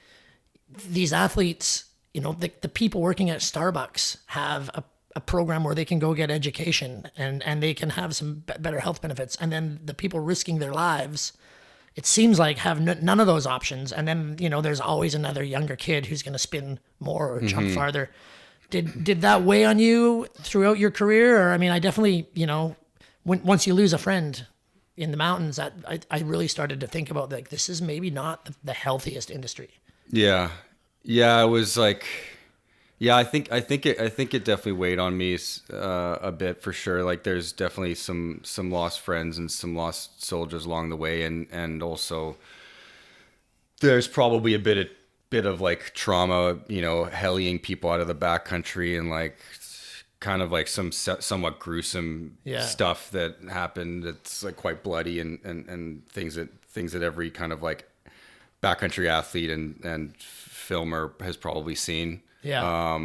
these athletes, the people working at Starbucks have a program where they can go get education and they can have some better health benefits. And then the people risking their lives, it seems like have none of those options. And then, there's always another younger kid who's going to spin more or jump farther. Did that weigh on you throughout your career? Or, I mean, I definitely, once you lose a friend in the mountains, I really started to think about like, this is maybe not the healthiest industry. Yeah. Yeah. It was like, yeah, I think it definitely weighed on me a bit for sure. Like there's definitely some lost friends and some lost soldiers along the way. And also there's probably a bit of like trauma, hellying people out of the backcountry and like kind of like some somewhat gruesome stuff that happened. That's like quite bloody and things that every kind of like backcountry athlete and filmer has probably seen. Yeah.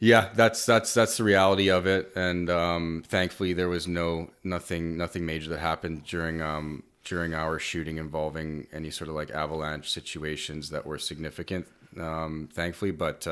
Yeah, that's the reality of it. And thankfully there was nothing major that happened during our shooting involving any sort of like avalanche situations that were significant, thankfully. But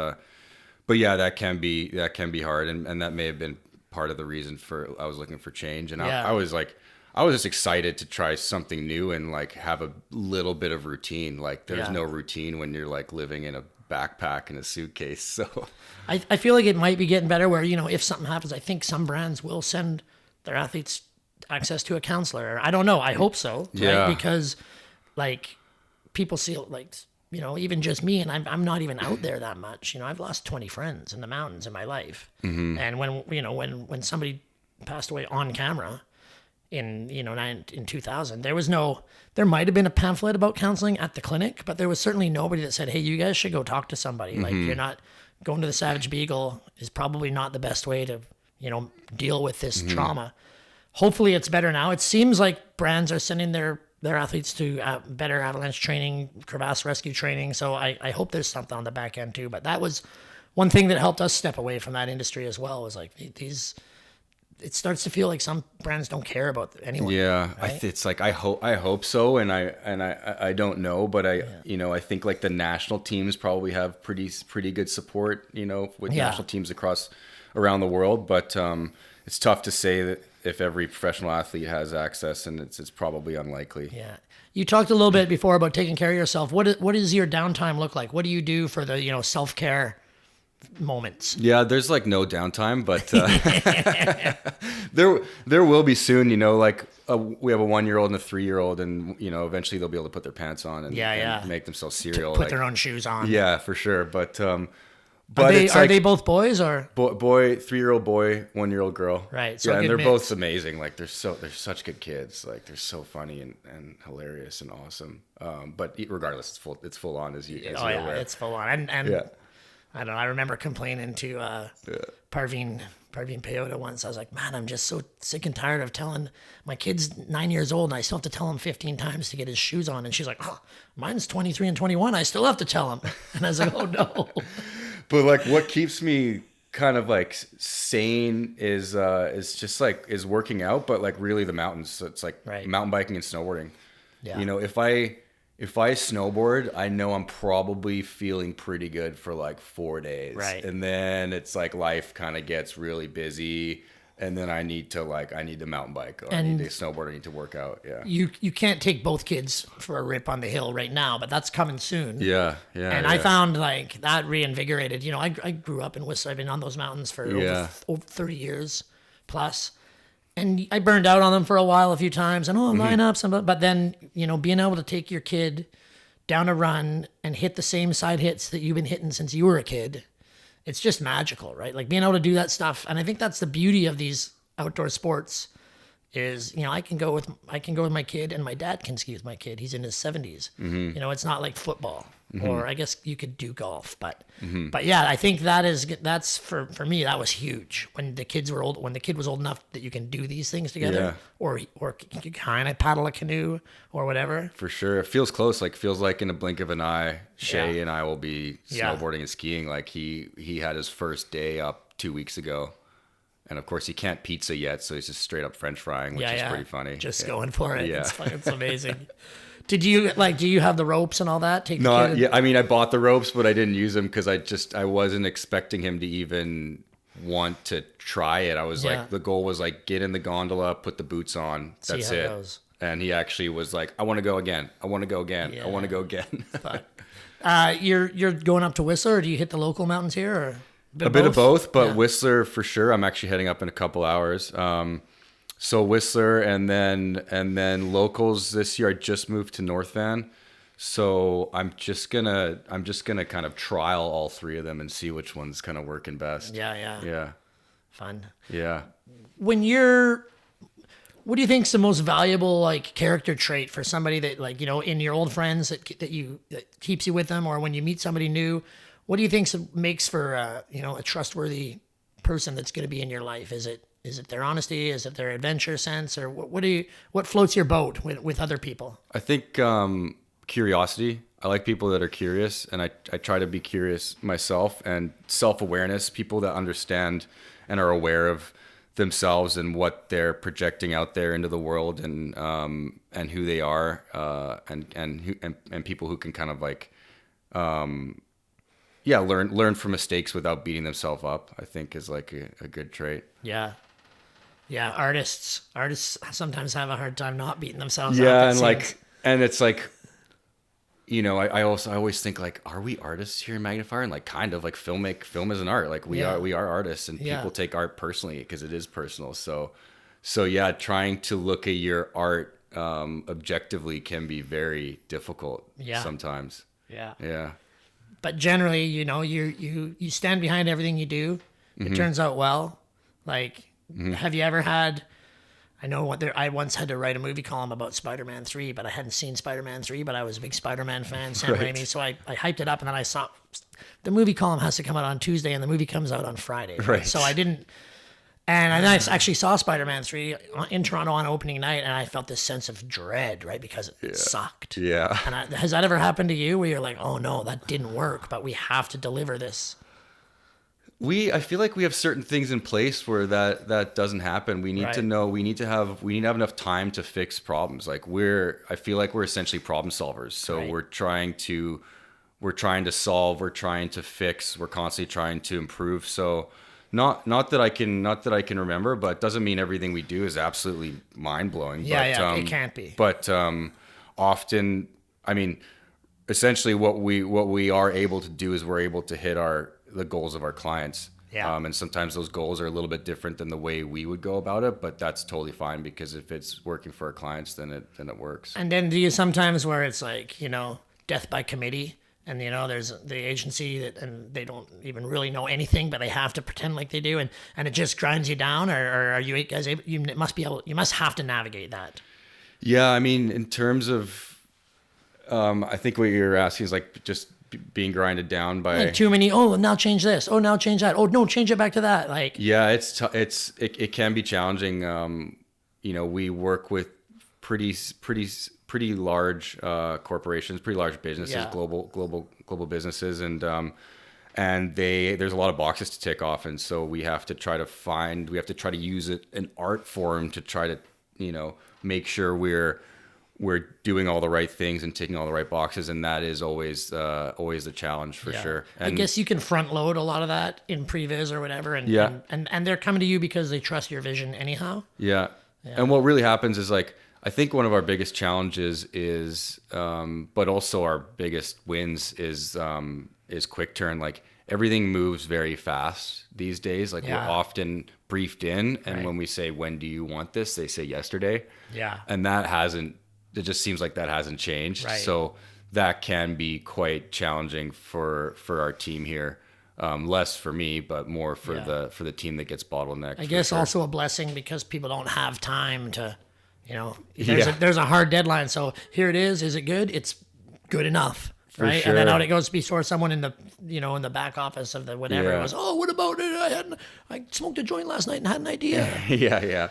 yeah, that can be hard, and that may have been part of the reason for I was looking for change. And I was just excited to try something new and like have a little bit of routine. Like there's no routine when you're like living in a backpack and a suitcase. So I feel like it might be getting better where, if something happens, I think some brands will send their athletes access to a counselor. I don't know. I hope so. Yeah. Right? Because like people see like, even just me, and I'm not even out there that much. I've lost 20 friends in the mountains in my life. And when somebody passed away on camera in 2000, there might have been a pamphlet about counseling at the clinic, but there was certainly nobody that said, hey, you guys should go talk to somebody. Like you're not going to the Savage Beagle is probably not the best way to, deal with this trauma. Hopefully it's better now. It seems like brands are sending their athletes to better avalanche training, crevasse rescue training. So I hope there's something on the back end too. But that was one thing that helped us step away from that industry as well, was like it starts to feel like some brands don't care about anyone. Yeah, right? it's like I hope so, and I don't know, but I think like the national teams probably have pretty good support, with national teams around the world. But it's tough to say that if every professional athlete has access, and it's probably unlikely. Yeah. You talked a little bit before about taking care of yourself. What does your downtime look like? What do you do for the self-care moments? Yeah, there's like no downtime, but there will be soon. Like we have a 1-year-old and a 3-year-old, and eventually they'll be able to put their pants on and make themselves cereal, Put their own shoes on. Yeah, for sure. But are they both boys or boy 3-year-old boy, 1-year-old girl? Right. So yeah, and they're mix. both amazing. Like they're such good kids. Like they're so funny and hilarious and awesome. But regardless, it's full on as you're aware. It's full on. And I don't know. I remember complaining to Parveen Peyoda once. I was like, man, I'm just so sick and tired of telling my kid's 9 years old and I still have to tell him 15 times to get his shoes on. And she's like, oh, mine's 23 and 21. I still have to tell him. And I was like, oh no. But like what keeps me kind of like sane is just like is working out, but like really the mountains. So it's like mountain biking and snowboarding. Yeah. You know, if I snowboard, I know I'm probably feeling pretty good for like 4 days. Right. And then it's like life kind of gets really busy. And then I need to mountain bike or I need to snowboard. I need to work out. Yeah. You can't take both kids for a rip on the hill right now, but that's coming soon. Yeah. Yeah. And I found like that reinvigorated. You know, I grew up in Whistler. I've been on those mountains for over 30 years plus. And I burned out on them for a while, a few times, and lineups, but then, you know, being able to take your kid down a run and hit the same side hits that you've been hitting since you were a kid, it's just magical, right? Like being able to do that stuff, and I think that's the beauty of these outdoor sports. Is, you know, I can go with my kid, and my dad can ski with my kid. He's in his 70s. You know, it's not like football, or I guess you could do golf, but yeah, I think that's for me that was huge when the kids were old. When the kid was old enough that you can do these things together, or you kind of paddle a canoe or whatever. For sure, it feels close. Like feels like in a blink of an eye, Shay and I will be snowboarding and skiing. Like he had his first day up 2 weeks ago. And of course, he can't pizza yet, so he's just straight up French frying, which is pretty funny. Just going for it. Yeah. It's amazing. Do you have the ropes and all that? I mean, I bought the ropes, but I didn't use them because I wasn't expecting him to even want to try it. I was like, the goal was like, get in the gondola, put the boots on. That's it. Goes. And he actually was like, I want to go again. I want to go again. I want to go again. You're going up to Whistler, or do you hit the local mountains here, or? A bit of both, but Whistler for sure. I'm actually heading up in a couple hours. So Whistler and then locals this year. I just moved to North Van, so I'm just gonna kind of trial all three of them and see which one's kind of working best. Yeah. Fun. Yeah. What do you think's the most valuable like character trait for somebody that, like, you know, in your old friends that keeps you with them, or when you meet somebody new? What do you think makes for a trustworthy person that's going to be in your life? Is it their honesty? Is it their adventure sense? Or what floats your boat with other people? I think curiosity. I like people that are curious, and I try to be curious myself, and self-awareness, people that understand and are aware of themselves and what they're projecting out there into the world, and who they are, and people who can kind of like learn from mistakes without beating themselves up, I think is like a good trait. Yeah. Artists sometimes have a hard time not beating themselves up. Yeah, and it's like, you know, I always think like, are we artists here in Magnafire? And like, kind of like film is an art. Like we are artists, and people take art personally because it is personal. So yeah, trying to look at your art objectively can be very difficult sometimes. Yeah. But generally, you know, you stand behind everything you do. It turns out well. Like, have you ever had? I know I once had to write a movie column about Spider-Man 3, but I hadn't seen Spider-Man 3, but I was a big Spider-Man fan, Sam Raimi, so I hyped it up, and then I saw the movie column has to come out on Tuesday, and the movie comes out on Friday. Right. So I didn't. And I actually saw Spider-Man 3 in Toronto on opening night, and I felt this sense of dread, right? Because it sucked. Yeah. And has that ever happened to you where you're like, oh no, that didn't work, but we have to deliver this? I feel like we have certain things in place where that doesn't happen. We need to know, we need to have enough time to fix problems. Like I feel like we're essentially problem solvers. So we're trying to solve, we're trying to fix, we're constantly trying to improve. So not that I can remember, but it doesn't mean everything we do is absolutely mind blowing. It can't be. But often, I mean, essentially what we are able to do is we're able to hit the goals of our clients. Yeah. And sometimes those goals are a little bit different than the way we would go about it, but that's totally fine, because if it's working for our clients, then it works. And then do you sometimes where it's like, you know, death by committee, and you know, there's the agency and they don't even really know anything, but they have to pretend like they do, and it just grinds you down, or are you guys able? You must have to navigate that. Yeah, I mean, in terms of, I think what you're asking is like just being grinded down by like too many. Oh, now change this. Oh, now change that. Oh, no, change it back to that. Like, yeah, it can be challenging. We work with pretty large corporations, pretty large businesses, Yeah. global businesses, and there's a lot of boxes to tick off, and so we have to try to use an art form to try to make sure we're doing all the right things and ticking all the right boxes, and that is always the challenge for sure. And I guess you can front load a lot of that in previs or whatever, and Yeah. and they're coming to you because they trust your vision anyhow. Yeah. And what really happens is like, I think one of our biggest challenges is, but also our biggest wins is quick turn. Like everything moves very fast these days. Like we're often briefed in, and when we say, when do you want this? They say yesterday. Yeah. And it just seems like that hasn't changed. Right. So that can be quite challenging for our team here. Less for me, but more for the team that gets bottlenecked. I guess also a blessing because people don't have time to, there's a hard deadline. So here it is. Is it good? It's good enough. Right. sure. And then out it goes before someone in the, in the back office of the whatever goes, oh, what about it? I smoked a joint last night and had an idea. Yeah.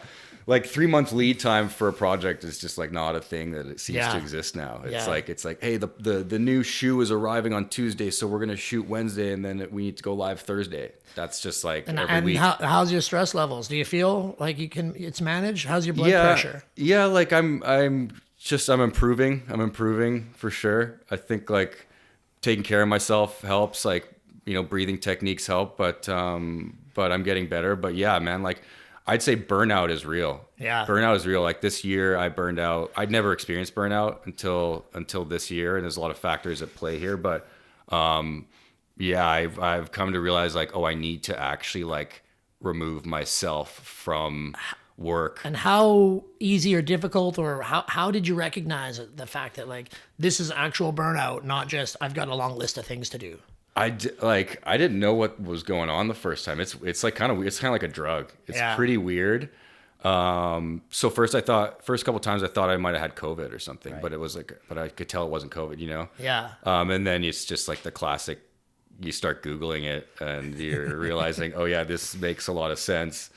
Like 3 month lead time for a project is just like not a thing that it seems to exist now. It's like, hey, the new shoe is arriving on Tuesday, so we're gonna shoot Wednesday, and then we need to go live Thursday. That's just like every week. How's your stress levels? Do you feel like it's managed? How's your blood pressure? Yeah, like I'm improving. I'm improving for sure. I think like taking care of myself helps. Like breathing techniques help, but I'm getting better. But yeah, man, like. I'd say burnout is real. Yeah. Burnout is real. Like this year I burned out. I'd never experienced burnout until this year. And there's a lot of factors at play here, but, I've come to realize like, I need to actually like remove myself from work. And how easy or difficult, or how did you recognize the fact that like, this is actual burnout, not just, I've got a long list of things to do? I didn't know what was going on the first time. It's like kind of weird. It's kind of like a drug. It's pretty weird. So first couple times I thought I might have had COVID or something, but it was like, but I could tell it wasn't COVID, Yeah. And then it's just like the classic, you start Googling it and you're realizing, oh yeah, this makes a lot of sense.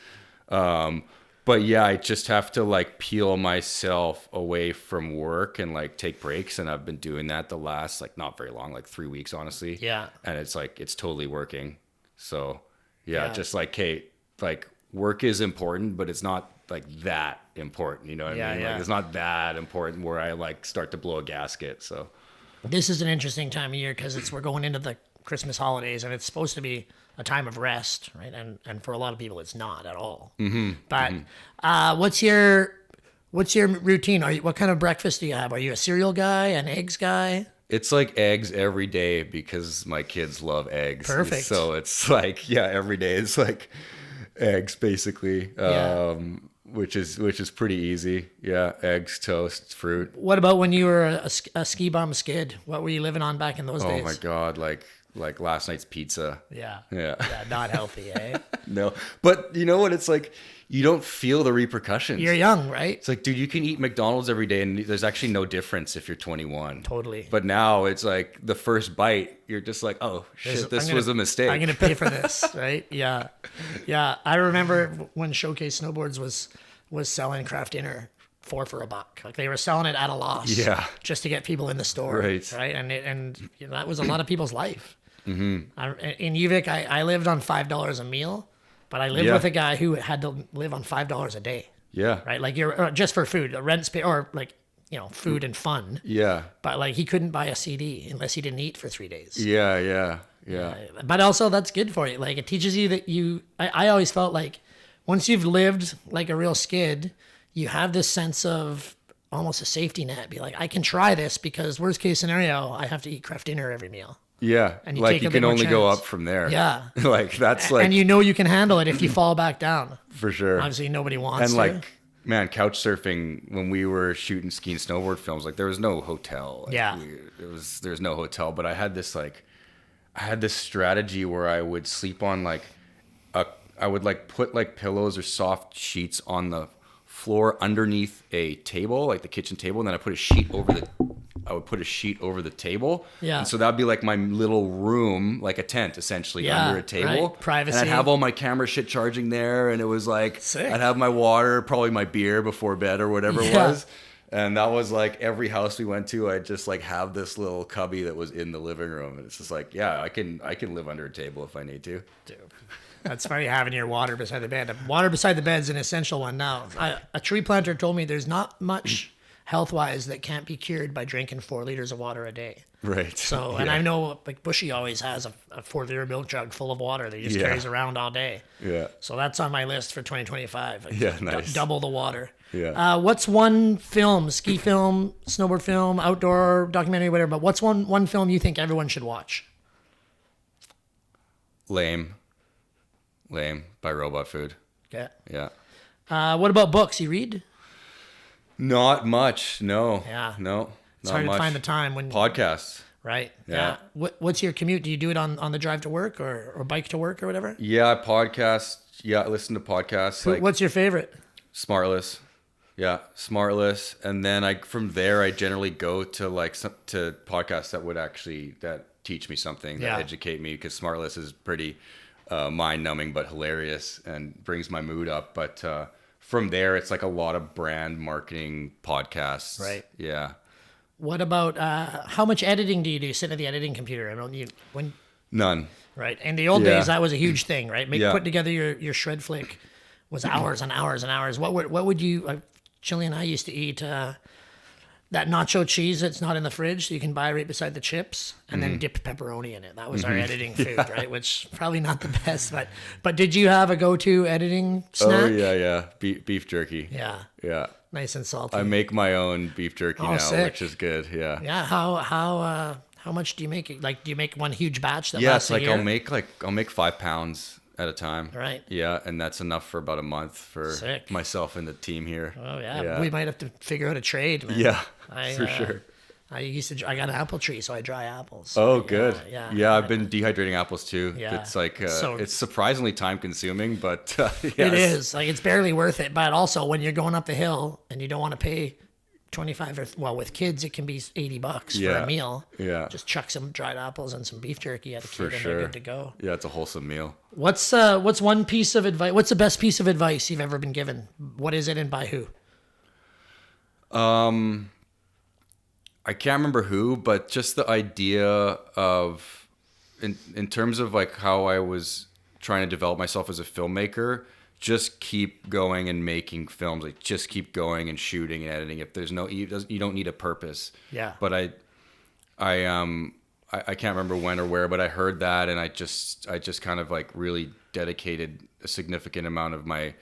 But yeah, I just have to like peel myself away from work and like take breaks. And I've been doing that the last, like not very long, like 3 weeks, honestly. Yeah. And it's like, it's totally working. So just like, Kate, like work is important, but it's not like that important. You know what I mean? Like it's not that important where I like start to blow a gasket. So this is an interesting time of year because we're going into the Christmas holidays and it's supposed to be a time of rest, right? And for a lot of people, it's not at all. Mm-hmm. But what's your routine? What kind of breakfast do you have? Are you a cereal guy, an eggs guy? It's like eggs every day because my kids love eggs. Perfect. So it's like, every day it's like eggs basically, which is pretty easy. Yeah, eggs, toast, fruit. What about when you were a ski bum skid? What were you living on back in those days? Oh my God, like last night's pizza. Yeah, Yeah. not healthy, eh? No, but you know what? It's like you don't feel the repercussions. You're young, right? It's like, dude, you can eat McDonald's every day, and there's actually no difference if you're 21. Totally. But now it's like the first bite, you're just like, oh shit, this was a mistake. I'm gonna pay for this, right? Yeah. I remember when Showcase Snowboards was selling craft dinner for $4. Like they were selling it at a loss. Yeah. Just to get people in the store. Right. And that was a lot of people's life. Mm-hmm. In Uvik, I lived on $5 a meal, but I lived with a guy who had to live on $5 a day. Yeah. Right. Like you're just for food, rent, or like, food and fun. Yeah. But like he couldn't buy a CD unless he didn't eat for 3 days. Yeah. But also that's good for you. Like it teaches you that I always felt like once you've lived like a real skid, you have this sense of almost a safety net. Be like, I can try this because worst case scenario, I have to eat craft dinner every meal. Yeah. And like you can only go chance. up from there. Yeah. Like that's like. And you can handle it if you fall back down. For sure. Obviously nobody wants and to. like, man, couch surfing, when we were shooting ski and snowboard films, like there was no hotel. Like, there's no hotel, but I had this strategy where I would sleep on I would like put like pillows or soft sheets on the floor underneath a table, like the kitchen table, and then I put a sheet over would put a sheet over the table. Yeah. And so that'd be like my little room, like a tent essentially under a table. Right. Privacy. And I'd have all my camera shit charging there, and it was like Sick. I'd have my water, probably my beer before bed or whatever it was. And that was like every house we went to, I'd just like have this little cubby that was in the living room. And it's just like, yeah, I can live under a table if I need to. Dude, that's funny having your water beside the bed. Water beside the bed is an essential one now. A tree planter told me there's not much health-wise that can't be cured by drinking 4 liters of water a day. Right. So, and I know like Bushy always has a 4-liter milk jug full of water that he just carries around all day. Yeah. So that's on my list for 2025. Like, nice. Double the water. Yeah. What's one film, ski film, snowboard film, outdoor documentary, whatever, but what's one film you think everyone should watch? Lame by Robot Food. Okay. Yeah. What about books? You read? Not much. No. Yeah. No. It's hard to find the time when Podcasts. Right. Yeah. What's your commute? Do you do it on the drive to work or bike to work or whatever? Yeah, podcast. Yeah, I listen to podcasts. Like What's your favorite? Smartless. Yeah, Smartless, and then from there I generally go to to podcasts that teach me something, that educate me, because Smartless is pretty mind-numbing but hilarious and brings my mood up. But from there, it's like a lot of brand marketing podcasts. Right. Yeah. What about how much editing do you do? Sit at the editing computer. I don't None. Right. In the old days, that was a huge thing, right? Putting together your shred flick was hours and hours and hours. What would you? Chili and I used to eat that nacho cheese that's not in the fridge, so you can buy right beside the chips, and then dip pepperoni in it. That was our editing food, right? Which probably not the best, but did you have a go-to editing snack? Oh yeah. Beef jerky. Yeah. Yeah. Nice and salty. I make my own beef jerky now, sick. which is good. Yeah. Yeah. How much do you make? Like, do you make one huge batch that Yeah, lasts it's a year? I'll make 5 pounds at a time. Right. Yeah, and that's enough for about a month for Sick. myself and the team here. Oh yeah. We might have to figure out a trade, man. Yeah, For sure. I got an apple tree, so I dry apples. Oh, good. Yeah. I've been dehydrating apples too. Yeah. It's like So- it's surprisingly time consuming, but It is. Like, it's barely worth it. But also, when you're going up the hill and you don't want to pay 25 or, well, with kids, it can be $80 for a meal. Yeah. Just chuck some dried apples and some beef jerky at a For kid, and sure. they're good to go. Yeah, it's a wholesome meal. What's one piece of advice? What's the best piece of advice you've ever been given? What is it, and by who? I can't remember who, but just the idea of, in terms of like how I was trying to develop myself as a filmmaker, just keep going and making films. Like, just keep going and shooting and editing. If there's you don't need a purpose. Yeah. But I can't remember when or where, but I heard that, and I just kind of like really dedicated a significant amount of my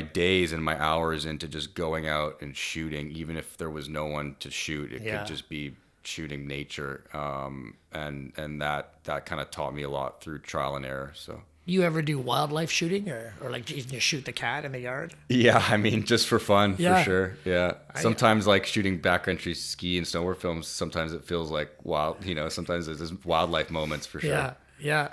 days and my hours into just going out and shooting, even if there was no one to shoot. It could just be shooting nature, and that kind of taught me a lot through trial and error. So. You ever do wildlife shooting, or like you just shoot the cat in the yard? Yeah, I mean, just for fun, Yeah. for sure. Yeah. Sometimes like shooting backcountry ski and snowboard films, sometimes it feels like wild, sometimes there's just wildlife moments for sure. Yeah.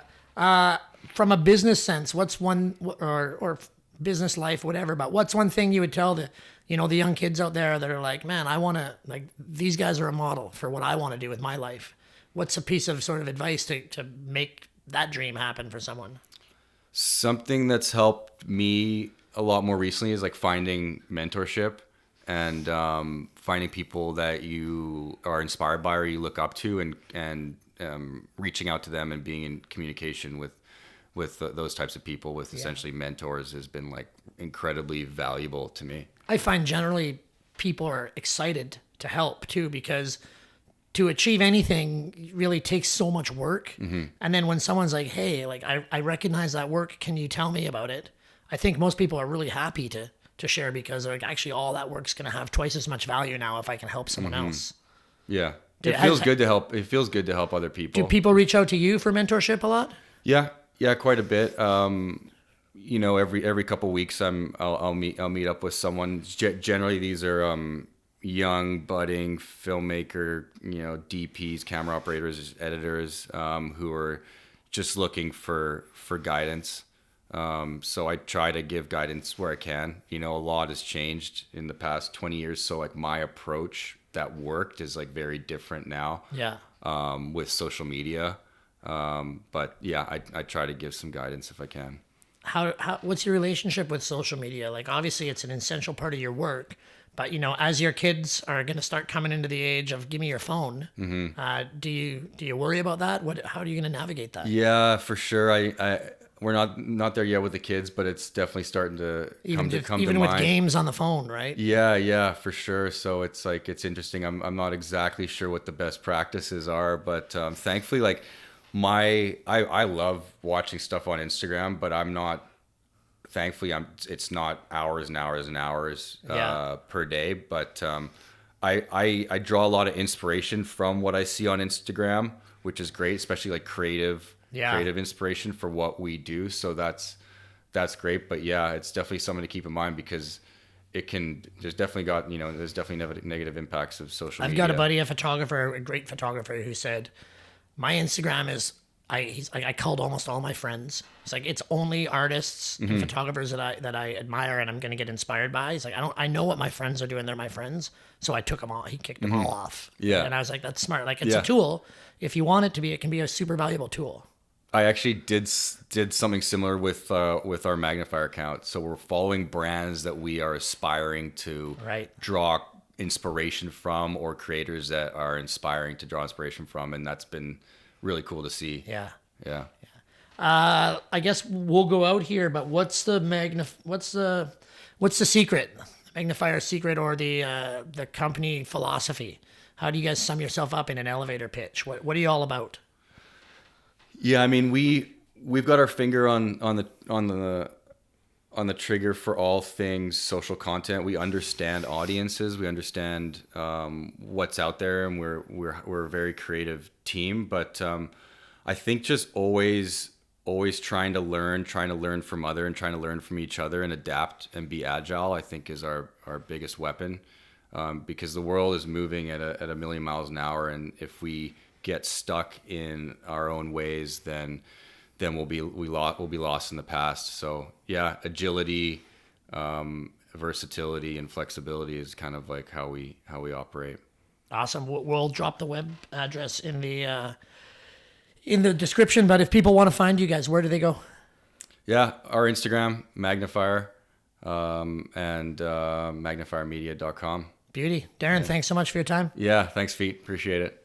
From a business sense, what's one, or business life, whatever, but what's one thing you would tell the young kids out there that are like, man, I want to, like, these guys are a model for what I want to do with my life. What's a piece of sort of advice to make that dream happen for someone? Something that's helped me a lot more recently is like finding mentorship and finding people that you are inspired by or you look up to, and reaching out to them and being in communication with those types of people, with essentially mentors, has been like incredibly valuable to me. I find generally people are excited to help too, because to achieve anything really takes so much work. Mm-hmm. And then when someone's like, hey, like I recognize that work, can you tell me about it? I think most people are really happy to share, because they're like, actually all that work's going to have twice as much value now if I can help someone else. Yeah. It feels good to help. It feels good to help other people. Do people reach out to you for mentorship a lot? Yeah, quite a bit. Every couple weeks, I'll meet up with someone. Generally, these are young, budding filmmaker, DPs, camera operators, editors, who are just looking for guidance. So I try to give guidance where I can. A lot has changed in the past 20 years. So like my approach that worked is like very different now. Yeah. With social media. But yeah, I try to give some guidance if I can. How what's your relationship with social media? Like, obviously it's an essential part of your work, but you know, as your kids are going to start coming into the age of give me your phone, do you worry about that? How are you going to navigate that? Yeah, for sure. We're not there yet with the kids, but it's definitely starting to come to Even with mind. games on the phone, right? Yeah, for sure. So it's like, it's interesting. I'm not exactly sure what the best practices are, but thankfully, like I love watching stuff on Instagram, but thankfully it's not hours and hours and hours per day. But I draw a lot of inspiration from what I see on Instagram, which is great, especially like creative inspiration for what we do. So that's great. But yeah, it's definitely something to keep in mind because there's definitely negative impacts of social media. I've got a buddy, a great photographer, who said, my Instagram is, he's like, I called almost all my friends. He's like, it's only artists and photographers that I admire and I'm going to get inspired by. He's like, I know what my friends are doing. They're my friends. So I took them all. He kicked them all off. Yeah. And I was like, that's smart. Like, it's a tool. If you want it to be, it can be a super valuable tool. I actually did something similar with our Magnafire account. So we're following brands that we are aspiring to draw inspiration from, or creators that are inspiring to draw inspiration from, and that's been really cool to see. Yeah. I guess we'll go out here, but what's the secret? Magnafire secret, or the company philosophy? How do you guys sum yourself up in an elevator pitch? What are you all about? Yeah, I mean, we've got our finger on the trigger for all things social content. We understand audiences, we understand what's out there, and we're a very creative team. But I think just always trying to learn from other and trying to learn from each other and adapt and be agile, I think is our biggest weapon, because the world is moving at a million miles an hour, and if we get stuck in our own ways, then we'll be lost in the past. So yeah, agility, versatility, and flexibility is kind of like how we operate. Awesome. We'll drop the web address in the description. But if people want to find you guys, where do they go? Yeah, our Instagram, Magnafire, and magnafiremedia.com. Beauty. Darren, thanks so much for your time. Yeah, thanks, Feet. Appreciate it.